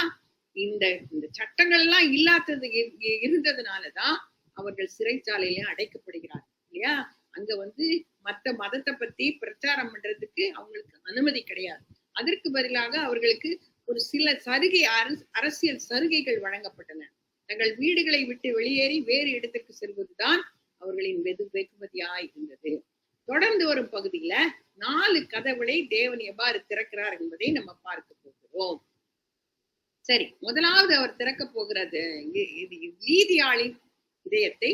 இந்த சட்டங்கள் எல்லாம் இருந்ததுனாலதான் அவர்கள் சிறைச்சாலையிலும் அடைக்கப்படுகிறார்கள் இல்லையா? அங்க மத்த மதத்தை பத்தி பிரச்சாரம் பண்றதுக்கு அவங்களுக்கு அனுமதி கிடையாது. அதற்கு பதிலாக அவர்களுக்கு ஒரு சில அரசியல் சலுகைகள் வழங்கப்பட்டன. தங்கள் வீடுகளை விட்டு வெளியேறி வேறு இடத்துக்கு செல்வதுதான் அவர்களின் வெகுமதியாய் இருந்தது. தொடர்ந்து வரும் பகுதியில 4 கதவுகளை தேவன் எவ்வாறு திறக்கிறார் என்பதை நம்ம பார்க்க போகிறோம். சரி, முதலாவது அவர் திறக்க போகிறது லீதியாளின் இதயத்தை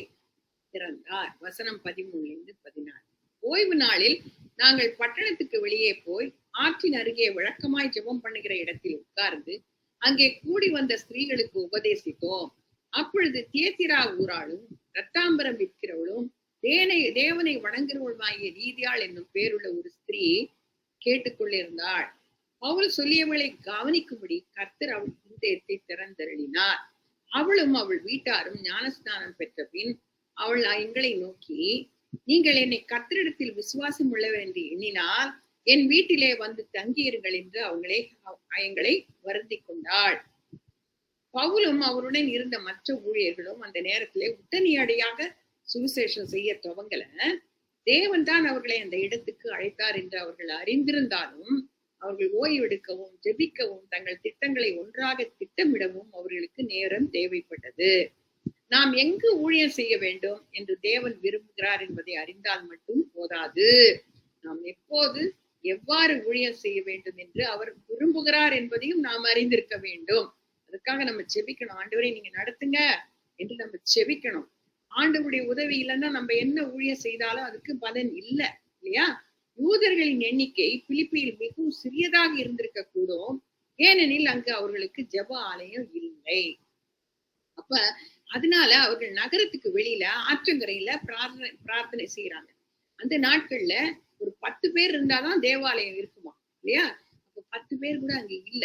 திறந்தார். வசனம் 13-14. ஓய்வு நாளில் நாங்கள் பட்டணத்துக்கு வெளியே போய் ஆற்றின் அருகே வழக்கமாய் ஜெபம் பண்ணுகிற இடத்தில் உட்கார்ந்து அங்கே கூடி வந்த ஸ்திரீகளுக்கு உபதேசித்தோம். அப்பொழுது தியத்திரா ஊராளும் ரத்தாம்பரம் விற்கிறவளும் தேவனை வணங்குறவளுமாகிய லீதியாள் என்னும் பேருள்ள ஒரு ஸ்திரீ கேட்டுக்கொண்டிருந்தாள். பவுல் சொல்லியவளை கவனிக்கும்படி கர்த்தர் அவள் இருதயத்தை திறந்தருளினார். அவளும் அவள் வீட்டாரும் ஞானஸ்நானம் பெற்ற பின் அவள் எங்களை நோக்கி, நீங்கள் என்னை கர்த்தரிடத்தில் விசுவாசம் உள்ளவர் என்று எண்ணினால் என் வீட்டிலே வந்து தங்கியிருங்கள் என்று எங்களை வருந்தி கொண்டாள். பவுலும் அவருடன் இருந்த மற்ற ஊழியர்களும் அந்த நேரத்திலே உடனடியாக சுவிசேஷம் செய்ய துவங்கல. தேவன் தான் அவர்களை அந்த இடத்துக்கு அழைத்தார் என்று அவர்கள் அறிந்திருந்தாலும் அவர்கள் ஓய்வெடுக்கவும் ஜெபிக்கவும் தங்கள் திட்டங்களை ஒன்றாக திட்டமிடவும் அவர்களுக்கு நேரம் தேவைப்பட்டது. நாம் எங்கு ஊழியம் செய்ய வேண்டும் என்று தேவன் விரும்புகிறார் என்பதை அறிந்தால் மட்டும் போதாது, நாம் எப்போது எவ்வாறு ஊழியம் செய்ய வேண்டும் என்று அவர் விரும்புகிறார் என்பதையும் நாம் அறிந்திருக்க வேண்டும். அதுக்காக நம்ம செபிக்கணும். ஆண்டவரே நீங்க நடத்துங்க என்று நம்ம செபிக்கணும். ஆண்டவருடைய உதவி இல்லைன்னா நம்ம என்ன ஊழியம் செய்தாலும் அதுக்கு பலன் இல்லை, இல்லையா? யூதர்களின் எண்ணிக்கை பிலிப்பியில் மிகவும் சிறியதாக இருந்திருக்க கூடும். ஏனெனில் அங்கு அவர்களுக்கு ஜெப ஆலயம் இல்லை. அப்ப அதனால அவர்கள் நகரத்துக்கு வெளியில ஆற்றங்கரையில பிரார்த்தனை செய்யறாங்க. அந்த நாட்கள்ல ஒரு 10 பேர் இருந்தாதான் தேவாலயம் இருக்குமா, இல்லையா? அப்ப 10 பேர் கூட அங்க இல்ல.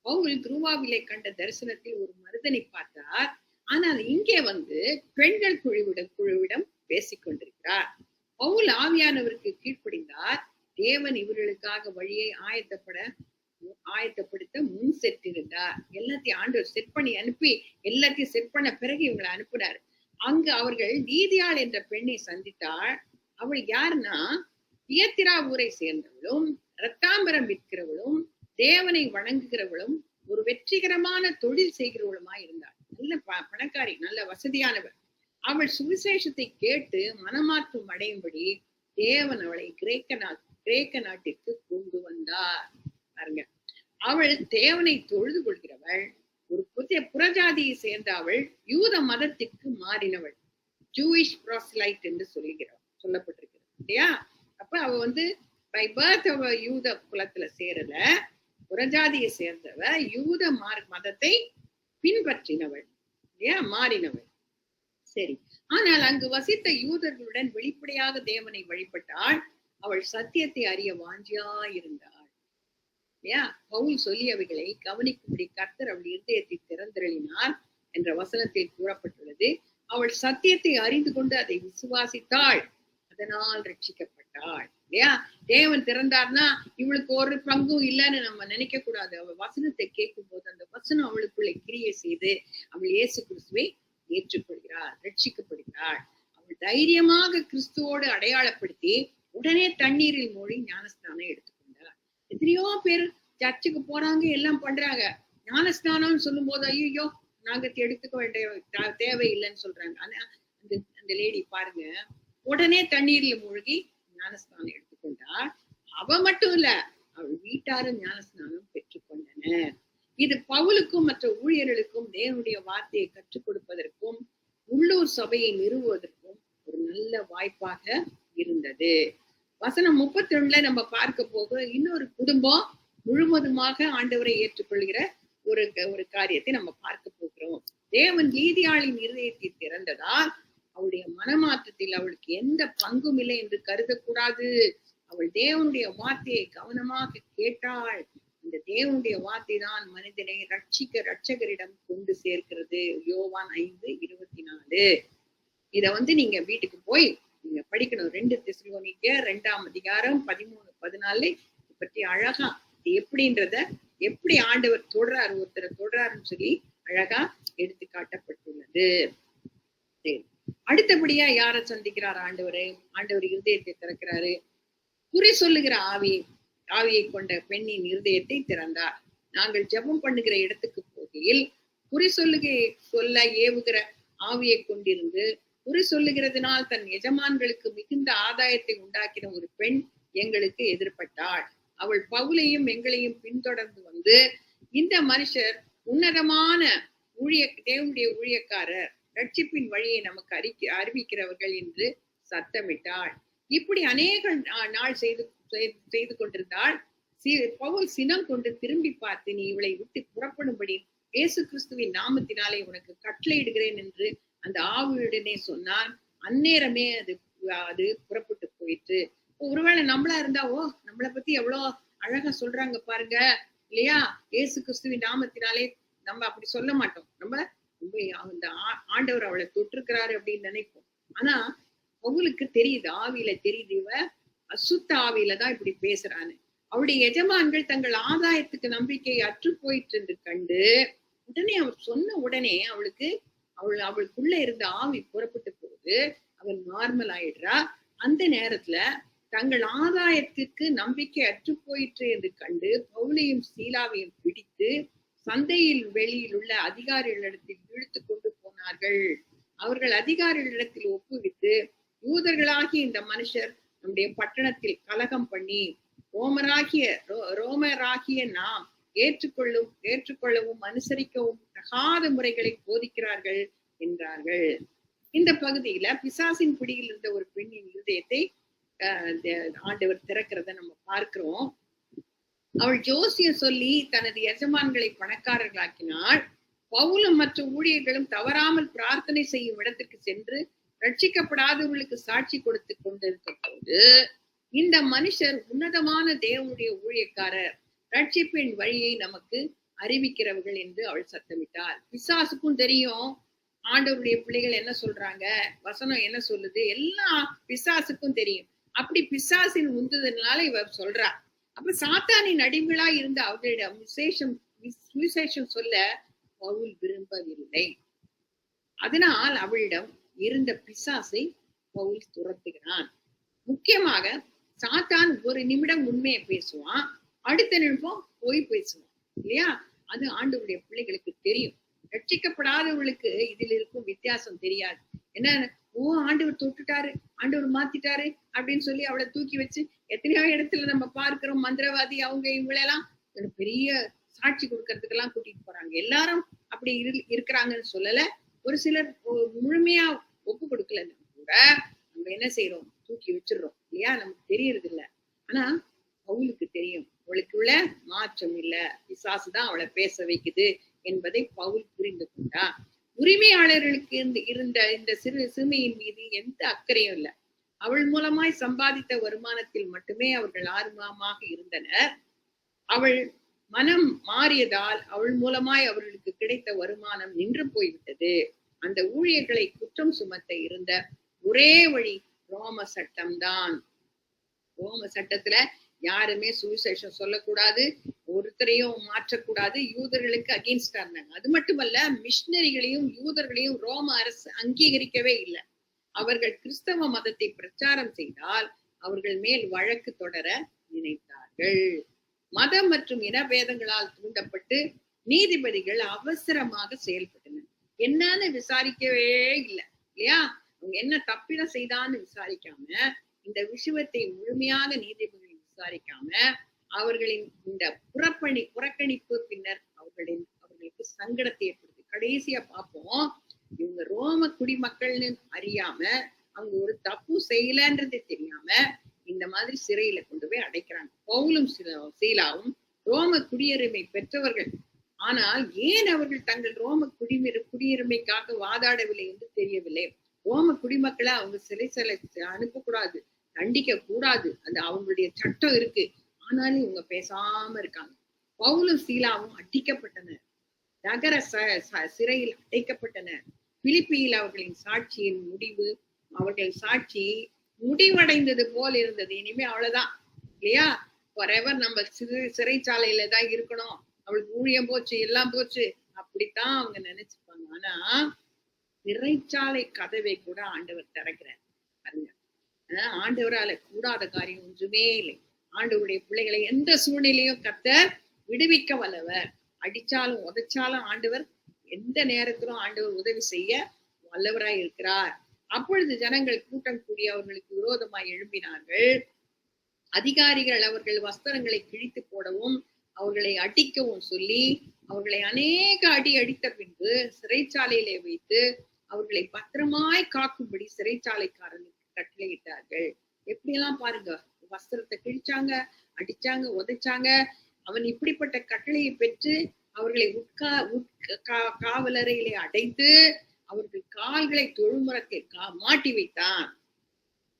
பவுல் துருவாவிலே கண்ட தரிசனத்தில் ஒரு மருதனை பார்த்தார். ஆனால் இங்கே வந்து பெண்கள் குழுவிடம் பேசிக்கொண்டிருக்கிறார். பவுல் ஆவியானவருக்கு கீழ்ப்படிந்தார். தேவன் இவர்களுக்காக வழியை ஆயத்தப்படுத்த முன் செட்டிருந்தார். எல்லாத்தையும் ஆண்டவர் செட் பண்ணி அனுப்பி எல்லாத்தையும் செட் பண்ண பிறகு இவங்களை அனுப்புனார். அங்கு அவர்கள் லீதியாள் என்ற பெண்ணை சந்தித்தாள். அவள் யாருன்னா தியத்திரா ஊரை சேர்ந்தவளும் ரத்தாம்பரம் விற்கிறவளும் தேவனை வணங்குகிறவளும் ஒரு வெற்றிகரமான தொழில் செய்கிறவளுமா இருந்தாள். நல்ல பணக்காரி, நல்ல வசதியானவர். அவள் சுவிசேஷத்தை கேட்டு மனமாற்றம் அடையும்படி தேவன் அவளை கிரேக்க நாட்டிற்கு கொண்டு வந்தார். பாருங்க, அவள் தேவனை தொழுது கொள்கிறவள். ஒரு புதிய புறஜாதியை சேர்ந்த அவள் யூத மதத்திற்கு மாறினவள். ஜூயிஷ் ப்ராஸ்லைட் என்று சொல்லப்பட்டிருக்கிறது, இல்லையா? அப்ப அவ வந்து பை பர்த் அவ யூத குலத்துல சேரல, புறஜாதியை சேர்ந்தவ, யூத மதத்தை பின்பற்றினவள், இல்லையா? மாறினவள். சரி, ஆனால் அங்கு வசித்த யூதர்களுடன் வெளிப்படையாக தேவனை வழிபட்டாள். அவள் சத்தியத்தை அறிய வாஞ்சியாயிருந்தாள், இல்லையா? பவுல் சொல்லியவைகளை கவனிக்கும்படி கர்த்தர் அவள் இருதயத்தை திறந்தருளினார் என்ற வசனத்தில் கூறப்பட்டுள்ளது. அவள் சத்தியத்தை அறிந்து கொண்டு அதை விசுவாசித்தாள், அதனால் ரட்சிக்கப்பட்டாள், இல்லையா? தேவன் திறந்தார்னா இவளுக்கு ஒரு பங்கும் இல்லைன்னு நம்ம நினைக்க கூடாது. அவள் வசனத்தை கேட்கும் போது அந்த வசனம் அவளுக்குள்ள கிரியை செய்து அவள் இயேசு கிறிஸ்துவை ஏற்றுக்கொள்கிறாள், ரட்சிக்கப்படுகிறாள். அவள் தைரியமாக கிறிஸ்துவோடு அடையாளப்படுத்தி உடனே தண்ணீரில் மூழ்கி ஞானஸ்நானம் எடுத்துக்கொண்டார். எத்தனையோ பேர் சர்ச்சுக்கு போறாங்க, எல்லாம் பண்றாங்க. ஞானஸ்நானம் சொல்லும் போது ஐயோ நாங்க எடுத்துக்க வேண்டிய தேவை இல்லைன்னு சொல்றாங்க. ஆனா அந்த லேடி பாருங்க, உடனே தண்ணீர்ல மூழ்கி ஞானஸ்நானம் எடுத்துக்கொண்டார். அவ மட்டும் இல்ல, அவள் வீட்டாரும் ஞானஸ்நானம் பெற்றுக்கொண்டனர். இது பவுலுக்கும் மற்ற ஊழியர்களுக்கும் தேவனுடைய வார்த்தையை கற்றுக் கொடுப்பதற்கும் உள்ளூர் சபையை நிறுவுவதற்கும் ஒரு நல்ல வாய்ப்பாக இருந்தது. வசனம் 32 நம்ம பார்க்க போக இன்னொரு குடும்பம் முழுவதுமாக ஆண்டவரை ஏற்றுக்கொள்கிற ஒரு காரியத்தை நம்ம பார்க்க போகிறோம். தேவன் லீதியாளின் இருதயத்தை திறந்ததால் அவளுடைய மனமாற்றத்தில் அவளுக்கு எந்த பங்கும் இல்லை என்று கருதக்கூடாது. அவள் தேவனுடைய வார்த்தையை கவனமாக கேட்டாள். இந்த தேவனுடைய வார்த்தை தான் மனிதனை ரட்சகரிடம் கொண்டு சேர்க்கிறது. யோவான் 5:24. இத வந்து நீங்க வீட்டுக்கு போய் நீங்க படிக்கணும். 2 தெசலோனிக்கேயர் 2ஆம் அதிகாரம் 13-14 பற்றி அழகா எப்படின்றத எப்படி ஆண்டவர் தொடராரு, ஒருத்தரை தொடராருன்னு சொல்லி அழகா எடுத்து காட்டப்பட்டுள்ளது. சரி, அடுத்தபடியா யார சந்திக்கிறார் ஆண்டவர் இருதயத்தை திறக்கிறாரு. குறி சொல்லுகிற ஆவியை கொண்ட பெண்ணின் இருதயத்தை திறந்தார். நாங்கள் ஜெபம் பண்ணுகிற இடத்துக்கு போகையில் குறி சொல்ல ஏவுகிற ஆவியை கொண்டிருந்து குறி சொல்லுகிறதுனால் தன் எஜமான்களுக்கு மிகுந்த ஆதாயத்தை உண்டாக்கின ஒரு பெண் எங்களுக்கு எதிர்பட்டாள். அவள் பவுலையும் எங்களையும் பின்தொடர்ந்து வந்து, இந்த மனுஷர் உன்னதமான தேவனுடைய ஊழியக்காரர், ரட்சிப்பின் வழியை நமக்கு அறிவிக்கிறவர்கள் என்று சத்தமிட்டாள். இப்படி அநேக நாள் செய்து கொண்டிருந்தாள். பவுல் சினம் கொண்டு திரும்பி பார்த்து, நீ இவளை விட்டு புறப்படும்படி இயேசு கிறிஸ்துவின் நாமத்தினாலே உனக்கு கட்டளையிடுகிறேன் என்று அந்த ஆவியுடனே சொன்னான். அந்நேரமே அது புறப்பட்டு போயிட்டு. ஒருவேளை நம்மளா இருந்தா, நம்மளை பத்தி எவ்வளவு அழகா சொல்றாங்க பாருங்க இல்லையா, இயேசு கிறிஸ்துவின் நாமத்தினாலே நம்ம அப்படி சொல்ல மாட்டோம். நம்ம அந்த ஆண்டவர் அவளை தொட்டிருக்கிறாரு அப்படின்னு நினைப்போம். ஆனா அவளுக்கு தெரியுது, ஆவியில தெரியுது, இவ அசுத்த ஆவியில தான் இப்படி பேசுறான்னு. அவளுடைய எஜமான்கள் தங்கள் ஆதாயத்துக்கு நம்பிக்கை அற்று போயிட்டு என்று கண்டு உடனே அவர் சொன்ன உடனே அவளுக்குள்ள இருந்த ஆவி புறப்பட்டு போகுது. அவன் நார்மல் ஆயிடுறா. அந்த நேரத்துல தங்கள் ஆதாயத்திற்கு நம்பிக்கை அற்று போயிற்று என்று கண்டு பவுலையும் சீலாவையும் பிடித்து சந்தையில் வெளியில் உள்ள அதிகாரிகளிடத்தில் இழுத்து கொண்டு போனார்கள். அவர்கள் அதிகாரிகளிடத்தில் ஒப்புவித்து, யூதர்களாகிய இந்த மனுஷர் நம்முடைய பட்டணத்தில் கலகம் பண்ணி ரோமராகிய நாம் ஏற்றுக்கொள்ளவும் அனுசரிக்கவும் தகாத முறைகளை போதிக்கிறார்கள் என்றார்கள். இந்த பகுதியில பிசாசின் பிடியில் இருந்த ஒரு பெண்ணின் இருதயத்தை ஆண்டவர் திறக்கிறத நம்ம பார்க்கிறோம். அவள் ஜோசிய சொல்லி தனது எஜமான்களை பணக்காரர்களாக்கினாள். பவுலும் மற்ற ஊழியர்களும் தவறாமல் பிரார்த்தனை செய்யும் இடத்திற்கு சென்று ரட்சிக்கப்படாதவர்களுக்கு சாட்சி கொடுத்து கொண்டிருக்க போது, இந்த மனுஷர் உன்னதமான தேவனுடைய ஊழியக்காரர், ரட்சிப்பின் வழியை நமக்கு அறிவிக்கிறவர்கள் என்று அவள் சத்தமிட்டாள். பிசாசுக்கும் தெரியும் ஆண்டவருடைய பிள்ளைகள் என்ன சொல்றாங்க, வசனம் என்ன சொல்லுது, எல்லாம் பிசாசுக்கும் தெரியும். அப்படி பிசாசின் உந்துதனால இவர் சொல்றா. அப்ப சாத்தானின் அடிமைகளா இருந்த அவர்களிடம் சுவிசேஷம் சொல்ல பவுல் விரும்பவில்லை. அதனால் அவளிடம் இருந்த பிசாசை பவுல் துரத்துகிறான். முக்கியமாக சாத்தான் ஒரு நிமிடம் உண்மையை பேசுவான், அடுத்த நிமிடம் போய் பேசுவான் இல்லையா. அது ஆண்டவருடைய பிள்ளைகளுக்கு தெரியும். ரட்சிக்கப்படாதவர்களுக்கு இதில் இருக்கும் வித்தியாசம் தெரியாது. என்ன, ஆண்டவர் தொட்டுட்டாரு, ஆண்டவர் மாத்திட்டாரு அப்படின்னு சொல்லி அவளை தூக்கி வச்சு எத்தனையோ இடத்துல நம்ம பார்க்கிறோம். மந்திரவாதி அவங்க இவங்களெல்லாம் பெரிய சாட்சி கொடுக்கறதுக்கு எல்லாம் கூட்டிட்டு போறாங்க. எல்லாரும் அப்படி இருக்கிறாங்கன்னு சொல்லல. ஒரு சிலர் முழுமையா ஒப்பு கொடுக்கலன்னு கூட நம்ம என்ன செய்யறோம், தூக்கி வச்சிடுறோம் இல்லையா, நமக்கு தெரியறது இல்ல. ஆனா அவளுக்கு தெரியும், அவளுக்குள்ள மாற்றம் இல்ல, பிசாசுதான் அவளை பேச வைக்குது என்பதை பவுல் புரிந்து கொண்டா. உரிமையாளர்களுக்கு இருந்த இந்த சிறுமியின் மீது எந்த அக்கறையும் இல்லை. அவள் மூலமாய் சம்பாதித்த வருமானத்தில் மட்டுமே அவர்கள் ஆர்வமாக இருந்தனர். அவள் மனம் மாறியதால் அவள் மூலமாய் அவர்களுக்கு கிடைத்த வருமானம் நின்று போய்விட்டது. அந்த ஊழியர்களை குற்றம் சுமத்த இருந்த ஒரே வழி ரோம சட்டம்தான். ரோம சட்டத்துல யாருமே சுவிசேஷம் சொல்லக்கூடாது, ஒருத்தரையும் மாற்றக்கூடாது. யூதர்களுக்கு அகெயின்ஸ்டா இருந்தாங்க. அது மட்டுமல்ல, மிஷினரிகளையும் யூதர்களையும் ரோம அரசு அங்கீகரிக்கவே இல்லை. அவர்கள் கிறிஸ்தவ மதத்தை பிரச்சாரம் செய்தால் அவர்கள் மேல் வழக்கு தொடர நினைத்தார்கள். மதம் மற்றும் இனபேதங்களால் தூண்டப்பட்டு நீதிபதிகள் அவசரமாக செயல்பட்டனர். என்னன்னு விசாரிக்கவே இல்லை இல்லையா. அவங்க என்ன தப்பிடம் செய்தான்னு விசாரிக்காம, இந்த விஷயத்தை முழுமையாக நீதிபதிகள் விசாரிக்காம, அவர்களின் இந்த புறக்கணிப்பு பின்னர் அவர்களுக்கு சங்கடத்தை ஏற்படுது. கடைசியா பார்ப்போம், இவங்க ரோம குடிமக்கள்னு அறியாம, அவங்க ஒரு தப்பு செய்யலன்றது தெரியாம இந்த மாதிரி சிறையில கொண்டு போய் அடைக்கிறாங்க. பவுலும் சீலாவும் ரோம குடியுரிமை பெற்றவர்கள். ஆனால் ஏன் அவர்கள் தங்கள் ரோம குடியுரிமைக்காக வாதாடவில்லை என்று தெரியவில்லை. ரோம குடிமக்களை அவங்க சிறை அனுப்பக்கூடாது, தண்டிக்க கூடாது, அது அவங்களுடைய சட்டம் இருக்கு. ஆனாலும் இவங்க பேசாம இருக்காங்க. பவுலும் சீலாவும் அடிக்கப்பட்டனர், நகர சிறையில் அடைக்கப்பட்டனர். பிலிப்பியில் அவர்களின் சாட்சியின் அவர்கள் சாட்சி முடிவடைந்தது போல் இருந்தது. இனிமே அவ்வளவுதான் இல்லையா, forever நம்ம சிறைச்சாலையில தான் இருக்கணும், அவளுக்கு ஊழியம் போச்சு, எல்லாம் போச்சு, அப்படித்தான் அவங்க நினைச்சிருப்பாங்க. ஆனா சிறைச்சாலை கதவை கூட ஆண்டவர் திறக்கிறார் பாருங்க. ஆண்டவரால கூடாத காரியம் ஒன்றுமே இல்லை. ஆண்டவருடைய பிள்ளைகளை எந்த சூழ்நிலையும் கர்த்தர் விடுவிக்க வல்லவர். அடிச்சாலும் உதைச்சாலும் ஆண்டவர் எந்த நேரத்திலும் ஆண்டவர் உதவி செய்ய வல்லவராய் இருக்கிறார். அப்பொழுது ஜனங்கள் கூட்டம் கூடி அவர்களுக்கு விரோதமாய் எழும்பினார்கள். அதிகாரிகள் அவர்கள் வஸ்திரங்களை கிழித்து போடவும் அவர்களை அடிக்கவும் சொல்லி அவர்களை அநேக அடி அடித்த பின்பு சிறைச்சாலையிலே வைத்து அவர்களை பத்திரமாய் காக்கும்படி சிறைச்சாலைக்காரனுக்கு கட்டளையிட்டார்கள். எப்படியெல்லாம் பாருங்க, வஸ்திரத்தை கிழிச்சாங்க, அடிச்சாங்க, உதைச்சாங்க. அவன் இப்படிப்பட்ட கட்டளையை பெற்று அவர்களை காவலறையிலே அடைத்து அவர்கள் கால்களை தொழுமரத்தில் மாட்டி வைத்தான்.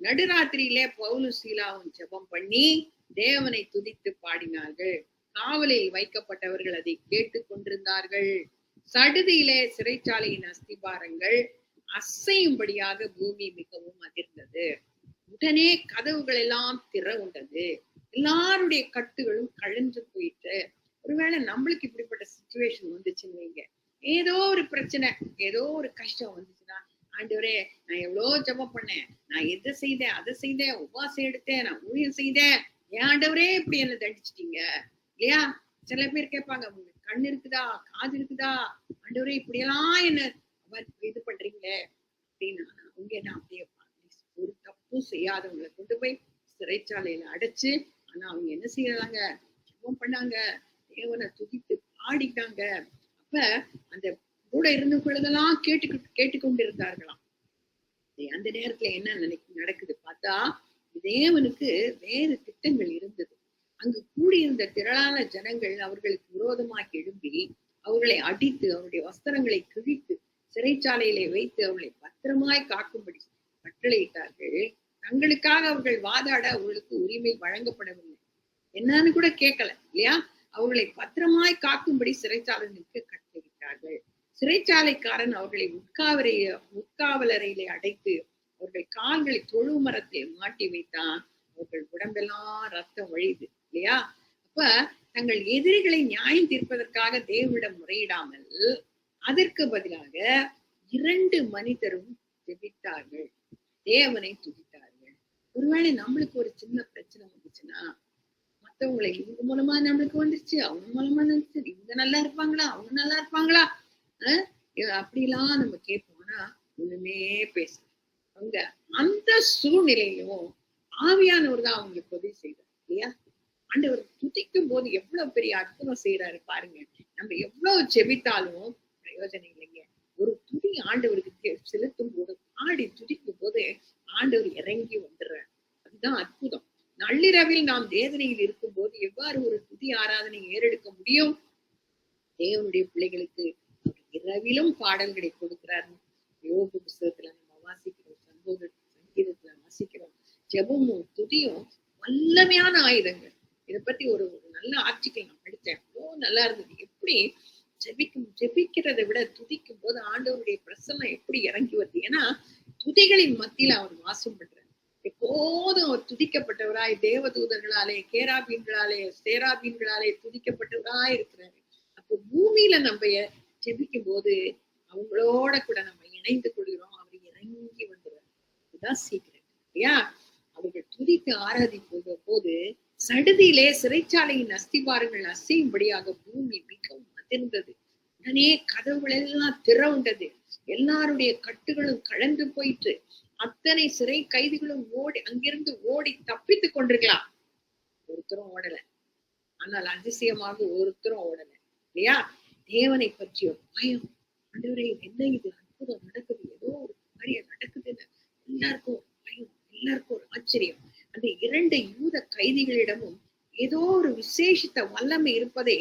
நடுராத்திரியிலே பவுலும் சீலாவும் ஜெபம் பண்ணி தேவனை துதித்து பாடினார்கள். காவலில் வைக்கப்பட்டவர்கள் அதை கேட்டுக் கொண்டிருந்தார்கள். சடுதியிலே சிறைச்சாலையின் அஸ்திபாரங்கள் அசையும்படியாக பூமி மிகவும் அதிர்ந்தது. உடனே கதவுகள் எல்லாம் திறவுண்டது. எல்லாருடைய கட்டுகளும் கழிஞ்சு போயிட்டு. ஒருவேளை நம்மளுக்கு இப்படிப்பட்ட சிச்சுவேஷன் வந்துச்சுன்னு வைங்க, ஏதோ ஒரு பிரச்சனை, ஏதோ ஒரு கஷ்டம் வந்துச்சுன்னா, ஆண்டவரே நான் எவ்வளவு ஜெபம் பண்ணேன், நான் எதை செய்தேன், அதை செய்தேன், உபவாசம் எடுத்தேன், நான் ஊழியம் செய்தேன், ஏன் ஆண்டவரே இப்படி என்ன தண்டிச்சிட்டீங்க இல்லையா? சில பேர் கேட்பாங்க, உங்களுக்கு கண் இருக்குதா, காது இருக்குதா, ஆண்டவரே இப்படியெல்லாம் என்ன இது பண்றீங்களே அப்படின்னா, அவங்க என்ன அப்படியே ஒரு தப்பும் செய்யாதவங்களை கொண்டு போய் சிறைச்சாலையில அடைச்சு, ஆனா அவங்க என்ன செய்யறாங்க, ஜெபம் பண்ணாங்க, தேவனை துதித்து பாடிட்டாங்க. அப்ப அந்த கூட இருந்து கொள்ளதெல்லாம் கேட்டுக்கொண்டிருந்தார்களாம். அந்த நேரத்துல என்ன நடக்குது பார்த்தா, தேவனுக்கு வேறு திட்டங்கள் இருந்தது. அங்கு கூடியிருந்த திரளான ஜனங்கள் அவர்களுக்கு விரோதமாக எழும்பி அவர்களை அடித்து அவருடைய வஸ்திரங்களை கிழித்து சிறைச்சாலையிலே வைத்து அவர்களை பத்திரமாய் காக்கும்படி கட்டளையிட்டார்கள். தங்களுக்காக அவர்கள் வாதாட அவர்களுக்கு உரிமை வழங்கப்படவில்லை. என்னன்னு கூட கேட்கல இல்லையா? அவர்களை பத்திரமாய் காக்கும்படி சிறைச்சாலைக்கு கட்டளையிட்டார்கள். சிறைச்சாலைக்காரன் அவர்களை உட்காவலறையிலே அடைத்து அவர்கள் கால்களை தொழு மரத்தில் மாட்டி வைத்தான். அவர்கள் உடம்பெல்லாம் ரத்தம் வழியுது இல்லையா? அப்ப தங்கள் எதிரிகளை நியாயம் தீர்ப்பதற்காக தேவனிடம் முறையிடாமல் அதற்கு பதிலாக 2 மனிதரும் ஜெபித்தார்கள், தேவனை துதித்தார்கள். ஒருவேளை நம்மளுக்கு ஒரு சின்ன பிரச்சனை வந்துச்சுன்னா, மத்தவங்களை இவங்க மூலமா நம்மளுக்கு வந்துருச்சு, அவங்க மூலமா வந்துச்சு, இவங்க நல்லா இருப்பாங்களா, அவங்க நல்லா இருப்பாங்களா, அப்படிலாம் நம்ம கேட்போம்னா ஒண்ணுமே பேச. அவங்க அந்த சூழ்நிலையிலும் ஆவியானவர் தான் அவங்களுக்கு உதவி செய்தார் இல்லையா? ஆண்டவர் துதிக்கும் போது எவ்வளவு பெரிய அற்புதம் செய்யறாரு பாருங்க. நம்ம எவ்வளவு ஜெபித்தாலும் பிரயோஜனம் இல்லைங்க. ஒரு துதி ஆண்டவருக்கு செலுத்தும் போது, ஆடி துதிக்கும் போது ஆண்டவர் இறங்கி வந்துடுறார். அதுதான் அற்புதம். நள்ளிரவில் நாம் வேதனையில் இருக்கும் போது எவ்வாறு ஒரு துதி ஆராதனை ஏறெடுக்க முடியும்? தேவனுடைய பிள்ளைகளுக்கு இரவிலும் பாடல்களை கொடுக்கிறார். யோபு புஸ்தகத்துல நம்ம வாசிக்கிறோம், சங்கீதத்துல வாசிக்கிறோம். ஜெபமும் துதியும் வல்லமையான ஆயுதங்கள். இதை பத்தி ஒரு நல்ல ஆர்டிக்கல் நான் படித்தேன், நல்லா இருந்தது. எப்படி ஜெபிக்கிறதை விட துதிக்கும் போது ஆண்டவருடைய பிரசன்னம் எப்படி இறங்கி வருது. ஏன்னா துதிகளின் மத்தியில அவர் வாசம் பண்றார். எப்போதும் அவர் துதிக்கப்பட்டவராய் தேவதூதர்களாலே, கேராபீன்களாலே, சேராபீன்களாலே துதிக்கப்பட்டவராய் இருக்கிறாரு. அப்போ பூமியில நம்ம ஜெபிக்கும் போது அவங்களோட கூட நம்ம இணைந்து கொள்கிறோம். அவர் இறங்கி வந்துடுறார். இதுதான் சீக்கிரம் இல்லையா? அவர்கள் துதித்து ஆராதிப்போது போது சடுதியிலே சிறைச்சாலையின் அஸ்திபாரங்கள் அசையும்படியாக பூமி மிகவும் அதிர்ந்தது. உடனே கதவுகள் எல்லாம் திறவுண்டது. எல்லாருடைய கட்டுகளும் கழன்று போயிற்று. அத்தனை சிறை கைதிகளும் அங்கிருந்து ஓடி தப்பித்துக் கொண்டிருக்கலாம். ஒருத்தரும் ஓடல. ஆனால் அதிசயமாக ஒருத்தரும் ஓடல இல்லையா? தேவனை பற்றிய பயம், ஆண்டவரே என்ன இது அற்புதம் நடக்குது, ஏதோ ஒரு காரியம் நடக்குதுன்னு எல்லாருக்கும் ஒரு பயம், எல்லாருக்கும் ஒரு ஆச்சரியம். அந்த 2 யூத கைதிகளிடமும் ஏதோ ஒரு விசேஷித்த வல்லமை இருப்பதை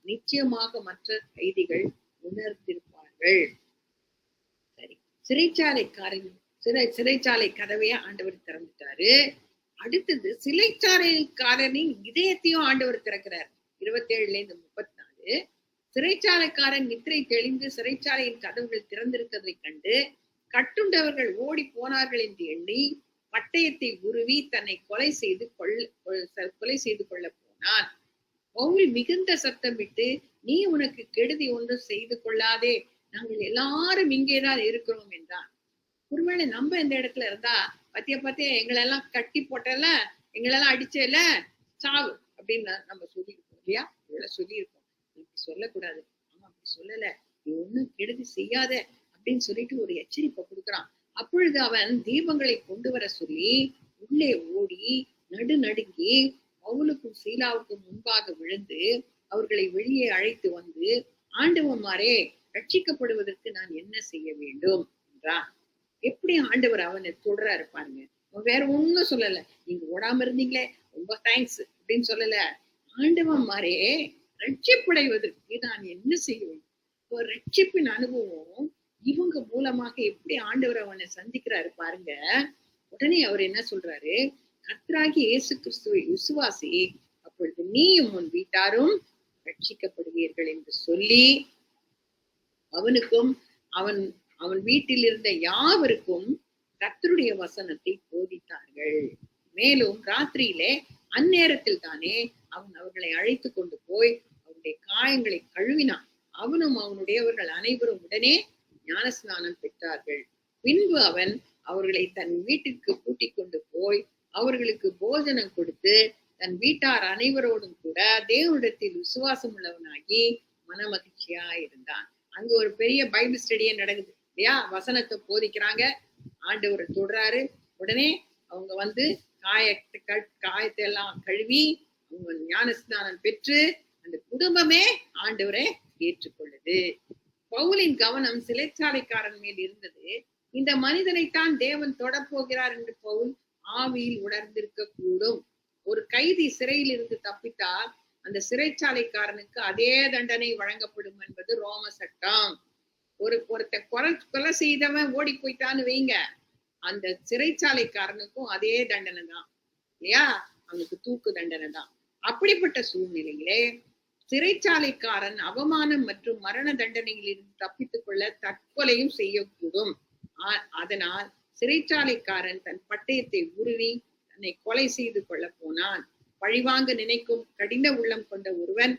நிச்சயமாக மற்ற கைதிகள் உணர்ந்திருப்பார்கள். சரி, சிறைச்சாலை கதவையே ஆண்டவர் திறந்துட்டாரு. அடுத்தது சிறைச்சாலைக்காரனின் இதயத்தையும் ஆண்டவர் திறக்கிறார். 27-34 சிறைச்சாலைக்காரன் நித்திரை தெளிந்து சிறைச்சாலையின் கதவுகள் திறந்திருக்கிறதை கண்டு கட்டுண்டவர்கள் ஓடி போனார்கள் என்று எண்ணி பட்டயத்தை உருவி தன்னை கொலை செய்து கொள்ள போனான். பவுல் மிகுந்த சத்தமிட்டு, நீ உனக்கு கெடுதி ஒன்றும் செய்து கொள்ளாதே, நாங்கள் எல்லாரும் இங்கேதான் இருக்கிறோம் என்றான். ஒருவேளை நம்ம இந்த இடத்துல இருந்தா, பத்திய எங்களெல்லாம் கட்டி போட்டல, எங்களெல்லாம் அடிச்சல, சாவு அப்படின்னு நம்ம சொல்லியிருக்கோம் இல்லையா? இவ்வளவு சொல்லியிருக்கோம். இப்படி சொல்லக்கூடாது, ஆமா அப்படி சொல்லல, நீ ஒண்ணும் கெடுதி செய்யாத அப்படின்னு சொல்லிட்டு ஒரு எச்சரிப்பை கொடுக்குறான். அப்பொழுது அவன் தீபங்களை கொண்டு வர சொல்லி உள்ளே ஓடி நடுநடுங்கி பவுலுக்கும் சீலாவுக்கும் முன்பாக விழுந்து அவர்களை வெளியே அழைத்து வந்து, ஆண்டவன்மாரே, ரட்சிக்கப்படுவதற்கு நான் என்ன செய்ய வேண்டும் என்றான். எப்படி ஆண்டவர் அவனை தொடராரு பாருங்க. வேற ஒண்ணும் சொல்லல, நீங்க ஓடாம இருந்தீங்களே ரொம்ப தேங்க்ஸ் அப்படின்னு சொல்லல. ஆண்டவன்மாரே, ரட்சிப்படைவதற்கு நான் என்ன செய்ய வேண்டும்? ஒரு ரட்சிப்பின் அனுபவம் இவங்க மூலமாக எப்படி ஆண்டவர் அவனை சந்திக்கிறாரு பாருங்க. உடனே அவர் என்ன சொல்றாரு, கர்த்தராகிய இயேசு கிறிஸ்துவை விசுவாசி, அப்பொழுது நீயும் உன் வீட்டாரும் ரட்சிக்கப்படுவீர்கள் என்று சொல்லி அவனுக்கும் அவன் அவன் வீட்டில் இருந்த யாவருக்கும் கர்த்தருடைய வசனத்தை போதித்தார்கள். மேலும் ராத்திரியிலே அந்நேரத்தில் தானே அவன் அவர்களை அழைத்து கொண்டு போய் அவருடைய காயங்களை கழுவினான். அவனும் அவனுடையவர்கள் அனைவரும் உடனே ஞானஸ்நானம் பெற்றார்கள். பின்பு அவன் அவர்களை தன் வீட்டிற்கு கூட்டிக் கொண்டு போய் அவர்களுக்கு போஜனம் கொடுத்து தன் வீட்டார் அனைவரோடும் கூட தேவனிடத்தில் விசுவாசம் உள்ளவனாகி மனமகிழ்ச்சியா இருந்தான். அங்க ஒரு பெரிய பைபிள் ஸ்டடியே நடக்குது இல்லையா? வசனத்தை போதிக்கிறாங்க, ஆண்டவரை தொடுறாரு. உடனே அவங்க வந்து காயத்தை எல்லாம் கழுவி அவங்க ஞானஸ்நானம் பெற்று அந்த குடும்பமே ஆண்டவரை ஏற்றுக்கொள்ளுது. பவுலின் கவனம் சிறைச்சாலைக்காரன் மேல் இருந்தது. இந்த மனிதனைத்தான் தேவன் தொடப்போகிறார் என்று பவுல் ஆவியில் உணர்ந்திருக்க கூடும். ஒரு கைதி சிறையில் இருந்து தப்பித்தால் அந்த சிறைச்சாலைக்காரனுக்கு அதே தண்டனை வழங்கப்படும் என்பது ரோம சட்டம். ஒருத்த கொலை செய்தவன் ஓடி போயிட்டான்னு வைங்க, அந்த சிறைச்சாலைக்காரனுக்கும் அதே தண்டனை தான் இல்லையா? அவனுக்கு தூக்கு தண்டனை தான். அப்படிப்பட்ட சூழ்நிலையிலே சிறைச்சாலைக்காரன் அவமானம் மற்றும் மரண தண்டனையில் இருந்து தப்பித்துக் கொள்ள தற்கொலையும் செய்யக்கூடும். அதனால் சிறைச்சாலைக்காரன் தன் பட்டயத்தை உருவி தன்னை கொலை செய்து கொள்ள போனான். பழிவாங்க நினைக்கும் கடின உள்ளம் கொண்ட ஒருவன்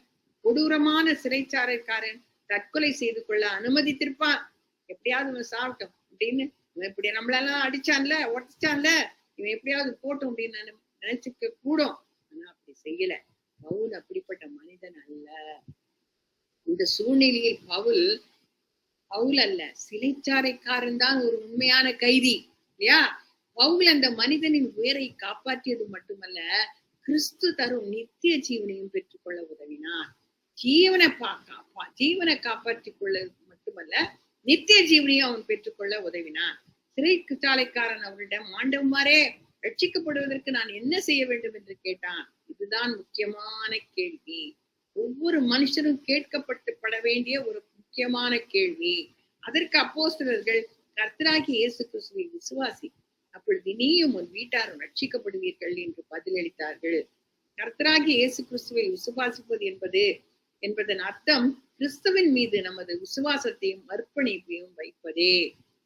கொடூரமான சிறைச்சாலைக்காரன் தற்கொலை செய்து கொள்ள அனுமதித்திருப்பான். எப்படியாவது இவன் சாப்பிட்டோம் அப்படின்னு, இவன் இப்படி நம்மளெல்லாம் அடிச்சான்ல, உடச்சான்ல, இவன் எப்படியாவது போட்டோம் அப்படின்னு நினைச்சுக்க கூடும். ஆனா அப்படி செய்யல. பவுல் அப்படிப்பட்ட மனிதன் அல்ல. இந்த சூழ்நிலையில் பவுல் அல்ல, சிறைச்சாலைக்காரன் தான் ஒரு உண்மையான கைதி இல்லையா? பவுல் அந்த மனிதனின் உயிரை காப்பாற்றியது மட்டுமல்ல, கிறிஸ்து தரும் நித்திய ஜீவனையும் பெற்றுக்கொள்ள உதவினார். ஜீவனை காப்பாற்றிக் கொள்ள மட்டுமல்ல, நித்திய ஜீவனையும் அவன் பெற்றுக்கொள்ள உதவினான். சிறைச்சாலைக்காரன் அவரிடம், ஆண்டவன்மாரே, ரட்சிக்கப்படுவதற்கு நான் என்ன செய்ய வேண்டும் என்று கேட்டான். இதுதான் முக்கியமான கேள்வி. ஒவ்வொரு மனுஷனும் கேட்கப்பட வேண்டிய ஒரு முக்கியமான கேள்வி. அதற்கு அப்போஸ்தலர்கள், கர்த்தராகிய இயேசு கிறிஸ்துவை விசுவாசி, அப்பொழுது நீயும் உன் வீட்டாரும் ரட்சிக்கப்படுவீர்கள் என்று பதிலளித்தார்கள். கர்த்தராகிய இயேசு கிறிஸ்துவை விசுவாசிப்பது என்பதன் அர்த்தம் கிறிஸ்துவின் மீது நமது விசுவாசத்தையும் அர்ப்பணிப்பையும் வைப்பதே.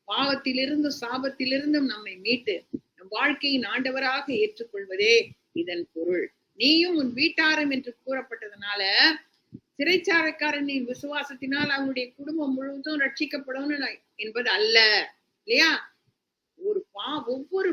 பாவத்திலிருந்தும் சாபத்திலிருந்தும் நம்மை மீட்டு நம் வாழ்க்கையின் ஆண்டவராக ஏற்றுக்கொள்வதே இதன் பொருள். நீயும் உன் வீட்டாரும் என்று கூறப்பட்டதுனால சிறைச்சாலைக்காரனின் விசுவாசத்தினால் அவனுடைய குடும்பம் முழுவதும் ரட்சிக்கப்படும் என்பது அல்ல இல்லையா? ஒவ்வொரு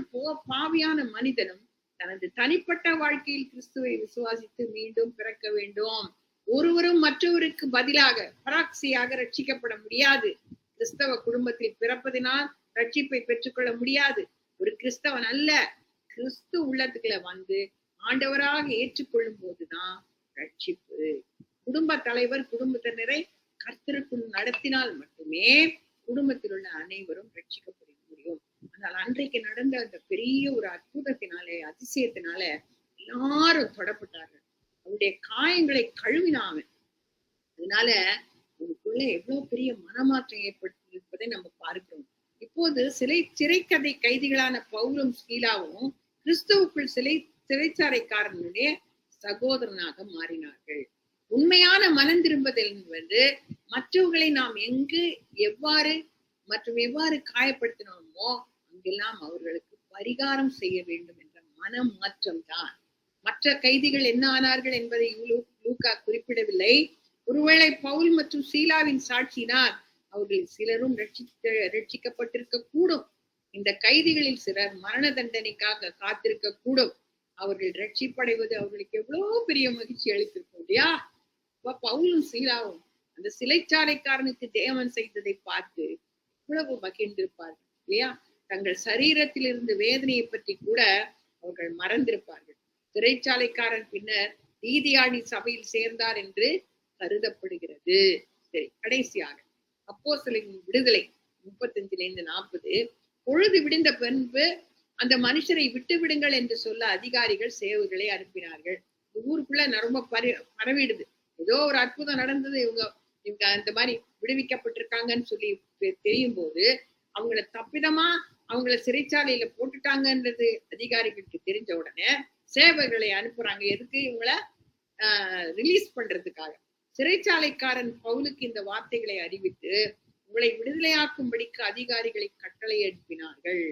பாவியான மனிதனும் தனது தனிப்பட்ட வாழ்க்கையில் கிறிஸ்துவை விசுவாசித்து மீண்டும் பிறக்க வேண்டும். ஒருவரும் மற்றவருக்கு பதிலாக பராக்சியாக ரட்சிக்கப்பட முடியாது. கிறிஸ்தவ குடும்பத்தில் பிறப்பதினால் ரட்சிப்பை பெற்றுக்கொள்ள முடியாது. ஒரு கிறிஸ்தவன் அல்ல, கிறிஸ்து உள்ளத்துக்குள்ள வந்து ஆண்டவராக ஏற்றுக்கொள்ளும் போதுதான் ரட்சிப்பு. குடும்ப தலைவர் குடும்பத்தினரை கர்த்தருக்குள் நடத்தினால் மட்டுமே குடும்பத்தில் உள்ள அனைவரும் ரட்சிக்கப்பட முடியும். ஆனால் அன்றைக்கு நடந்த அந்த பெரிய ஒரு அற்புதத்தினாலே, அதிசயத்தினால எல்லாரும் தொடப்பட்டார்கள். அவனுடைய காயங்களை கழுவினான். அதனால அவனுக்குள்ள எவ்வளவு பெரிய மனமாற்றம் ஏற்பட்டிருப்பதை நம்ம பார்க்கிறோம். இப்போது சிறைக்கதை கைதிகளான பவுலும் சீலாவும் கிறிஸ்துவுக்குள் சிறைச்சாலைக்காரனுடைய சகோதரனாக மாறினார்கள். உண்மையான மனம் திரும்புதல் என்பது மற்றவர்களை நாம் எவ்வாறு காயப்படுத்தினோமோ அங்கெல்லாம் அவர்களுக்கு பரிகாரம் செய்ய வேண்டும் என்ற மன மாற்றம் தான். மற்ற கைதிகள் என்ன ஆனார்கள் என்பதை லூக்கா குறிப்பிடவில்லை. ஒருவேளை பவுல் மற்றும் சீலாவின் சாட்சியினால் அவர்களில் சிலரும் ரட்சிக்கப்பட்டிருக்க கூடும். இந்த கைதிகளில் சிலர் மரண தண்டனைக்காக காத்திருக்க கூடும். அவர்கள் ரட்சிப்படைவது அவர்களுக்கு எவ்வளவு பெரிய மகிழ்ச்சி அளித்திருக்கும் இல்லையா? பவுலும் சீலாவும் அந்த சிறைச்சாலைக்காரனுக்கு தேவன் செய்ததை பார்த்து இவ்வளவு மகிழ்ந்திருப்பார்கள் இல்லையா? தங்கள் சரீரத்தில் இருந்து வேதனையை பற்றி கூட அவர்கள் மறந்திருப்பார்கள். சிறைச்சாலைக்காரன் பின்னர் நீதியாடி சபையில் சேர்ந்தார் என்று கருதப்படுகிறது. சரி, கடைசியாக அப்போஸ்தலரின் விடுதலை 35-40. பொழுது விடிந்த பின்பு அந்த மனுஷரை விட்டு விடுங்கள் என்று சொல்ல அதிகாரிகள் சேவர்களை அனுப்பினார்கள். ஊருக்குள்ள ரொம்ப பரவிடுது. ஏதோ ஒரு அற்புதம் நடந்தது, இவங்க அந்த மாதிரி விடுவிக்கப்பட்டிருக்காங்கன்னு சொல்லி தெரியும் போது அவங்கள தப்பிதமா அவங்கள சிறைச்சாலையில போட்டுட்டாங்கன்றது அதிகாரிகளுக்கு தெரிஞ்ச உடனே சேவர்களை அனுப்புறாங்க. எதுக்கு? இவங்களை ரிலீஸ் பண்றதுக்காக. சிறைச்சாலைக்காரன் பவுலுக்கு இந்த வார்த்தைகளை அறிவித்து உங்களை விடுதலையாக்கும்படிக்கு அதிகாரிகளை கட்டளை அனுப்பினார்கள்.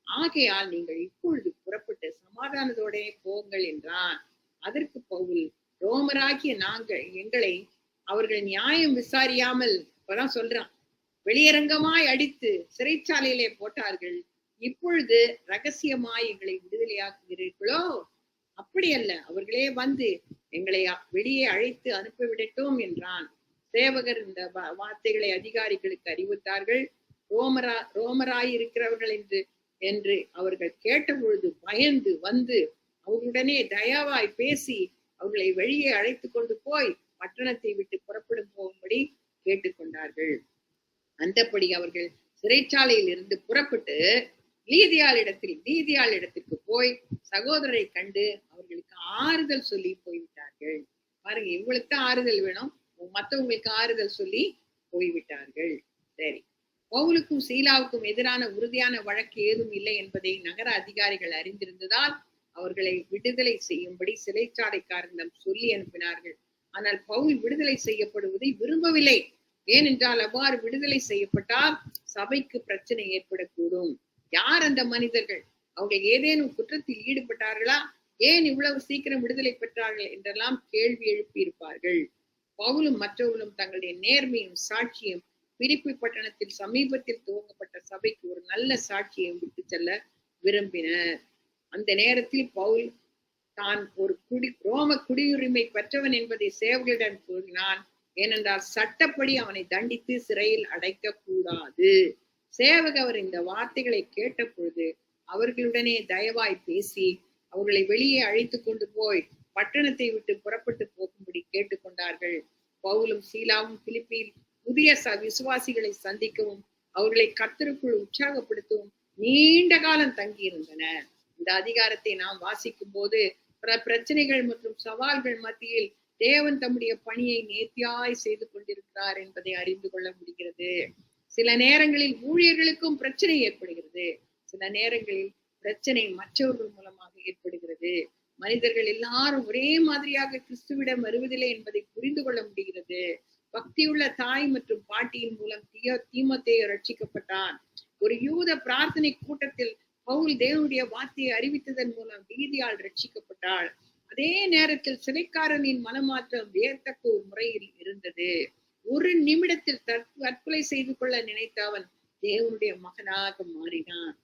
ஆகையால் நீங்கள் இப்பொழுது புறப்பட்டு சமாதானத்தோட போங்கள் என்றான். அதற்கு பவுல், ரோமராகிய எங்களை அவர்கள் நியாயம் விசாரியாமல், இப்பதான் சொல்றான், வெளியரங்கமாய் அடித்து சிறைச்சாலையிலே போட்டார்கள். இப்பொழுது ரகசியமாய் எங்களை விடுதலையாக்குகிறீர்களோ? அப்படி அல்ல, அவர்களே வந்து எங்களை வெளியே அழைத்து அனுப்பிவிடட்டும் என்றான். சேவகர் இந்த வார்த்தைகளை அதிகாரிகளுக்கு அறிவித்தார்கள். ரோமராயிருக்கிறவர்கள் என்று அவர்கள் கேட்டபொழுது பயந்து வந்து அவர்களுடனே தயாவாய் பேசி அவர்களை வெளியே அழைத்து கொண்டு போய் பட்டணத்தை விட்டு புறப்படும் போகும்படி கேட்டுக்கொண்டார்கள். அந்தபடி அவர்கள் சிறைச்சாலையில் இருந்து புறப்பட்டு நீதியாள் இடத்திற்கு போய் சகோதரரை கண்டு அவர்களுக்கு ஆறுதல் சொல்லி போய்விட்டார்கள். பாருங்க, இவங்களுக்கு தான் ஆறுதல் வேணும், மற்றவங்களுக்கு ஆறுதல் சொல்லி போய்விட்டார்கள். சரி, பவுலுக்கும் சீலாவுக்கும் எதிரான உறுதியான வழக்கு ஏதும் இல்லை என்பதை நகர அதிகாரிகள் அறிந்திருந்ததால் அவர்களை விடுதலை செய்யும்படி சிறைச்சாலைக்காரனிடம் சொல்லி அனுப்பினார்கள். ஆனால் பவுல் விடுதலை செய்யப்படுவதை விரும்பவில்லை. ஏனென்றால் அவ்வாறு விடுதலை செய்யப்பட்டால் சபைக்கு பிரச்சனை ஏற்படக்கூடும். யார் அந்த மனிதர்கள்? அவர்கள் ஏதேனும் குற்றத்தில் ஈடுபட்டார்களா? ஏன் இவ்வளவு சீக்கிரம் விடுதலை பெற்றார்கள் என்றெல்லாம் கேள்வி எழுப்பி இருப்பார்கள். பவுலும் மற்றவர்களும் தங்களுடைய நேர்மையும் சாட்சியும் பிலிப்பி பட்டணத்தில் சமீபத்தில் துவங்கப்பட்ட சபைக்கு ஒரு நல்ல சாட்சியை விட்டு செல்ல விரும்பினர். அந்த நேரத்தில் பவுல் தான் ஒரு ரோம குடியுரிமை பெற்றவன் என்பதை சேவர்களிடம் கூறினான். ஏனென்றால் சட்டப்படி அவனை தண்டித்து சிறையில் அடைக்க கூடாது. சேவகர் இந்த வார்த்தைகளை கேட்ட பொழுது அவர்களுடனே தயவாய் பேசி அவர்களை வெளியே அழைத்து கொண்டு போய் பட்டணத்தை விட்டு புறப்பட்டு போகும்படி கேட்டுக்கொண்டார்கள். பவுலும் சீலாவும் பிலிப்பியில் புதிய விசுவாசிகளை சந்திக்கவும் அவர்களை கர்த்தருக்குள் உற்சாகப்படுத்தவும் நீண்ட காலம் தங்கியிருந்தனர். இந்த அதிகாரத்தை நாம் வாசிக்கும் போது பல பிரச்சனைகள் மற்றும் சவால்கள் மத்தியில் தேவன் தம்முடைய பணியை நேர்த்தியாய் செய்து கொண்டிருக்கிறார் என்பதை அறிந்து கொள்ள முடிகிறது. சில நேரங்களில் ஊழியர்களுக்கும் பிரச்சனை ஏற்படுகிறது. சில நேரங்களில் பிரச்சனை மற்றவர்கள் மூலமாக ஏற்படுகிறது. மனிதர்கள் எல்லாரும் ஒரே மாதிரியாக கிறிஸ்துவிடம் வருவதில்லை என்பதை புரிந்து கொள்ள முடிகிறது. பக்தியுள்ள தாய் மற்றும் பாட்டியின் மூலம் தீமோத்தேயு ரட்சிக்கப்பட்டான். ஒரு யூத பிரார்த்தனை கூட்டத்தில் பவுல் தேவனுடைய வார்த்தையை அறிவித்ததன் மூலம் நீதியால் ரட்சிக்கப்பட்டாள். அதே நேரத்தில் சிறைக்காரனின் மனமாற்றம் வியத்தக்க ஒரு முறையில் இருந்தது. ஒரு நிமிடத்தில் தற்கொலை செய்து கொள்ள நினைத்த அவன் தேவனுடைய மகனாக மாறினான்.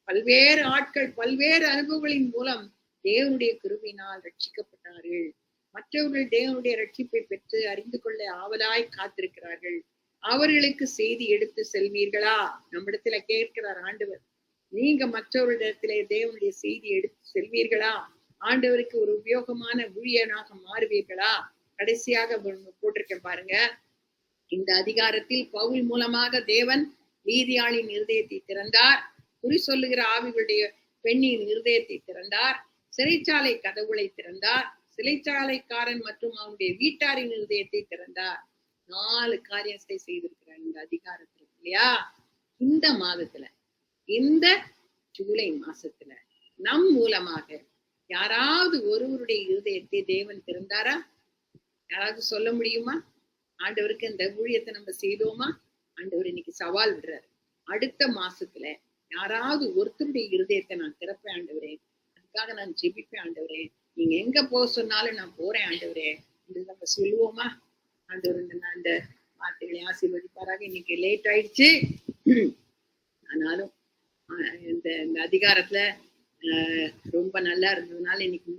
பல்வேறு ஆட்கள் பல்வேறு அனுபவங்களின் மூலம் தேவனுடைய கிருபையினால் ரட்சிக்கப்பட்டார்கள். மற்றவர்கள் தேவனுடைய ரட்சிப்பை பெற்று அறிந்து கொள்ள ஆவலாய் காத்திருக்கிறார்கள். அவர்களுக்கு செய்தி எடுத்து செல்வீர்களா? நம்மிடத்துல கேட்கிறார் ஆண்டவர். நீங்க மற்றவர்களிடத்திலே தேவனுடைய செய்தி எடுத்து செல்வீர்களா? ஆண்டவருக்கு ஒரு உபயோகமான ஊழியனாக மாறுவீர்களா? கடைசியாக போட்டிருக்கேன் பாருங்க. இந்த அதிகாரத்தில் பவுல் மூலமாக தேவன் நீதியாளின் இருதயத்தை திறந்தார். குறி சொல்லுகிற ஆவிகளுடைய பெண்ணின் இருதயத்தை திறந்தார். சிறைச்சாலை கதவுகளை திறந்தார். சிறைச்சாலைக்காரன் மற்றும் அவனுடைய வீட்டாரின் இருதயத்தை திறந்தார். 4 காரியத்தை செய்திருக்கிறார் இந்த அதிகாரத்துல இல்லையா? இந்த மாதத்துல, இந்த ஜூலை மாசத்துல நம் மூலமாக யாராவது ஒருவருடைய இருதயத்தை தேவன் திறந்தாரா? யாராவது சொல்ல முடியுமா? ஆண்டவருக்கு இந்த ஊழியத்தை நம்ம செய்தோமா? ஆண்டவர் இன்னைக்கு சவால் விடுறாரு. அடுத்த மாசத்துல யாராவது ஒருத்தருடைய இருதயத்தை நான் திறப்பேன் ஆண்டவரே, அதுக்காக நான் ஜெபிப்பேன் ஆண்டவரே, நீங்க எங்க போக சொன்னாலும் நான் போறேன் ஆண்டவரே இது நம்ம சொல்லுவோமா? ஆண்டவர் இந்த வார்த்தைகளை ஆசீர்வதிப்பாராக. இன்னைக்கு லேட் ஆயிடுச்சு. ஆனாலும் இந்த அதிகாரத்துல ரொம்ப நல்லா இருந்ததுனால இன்னைக்கு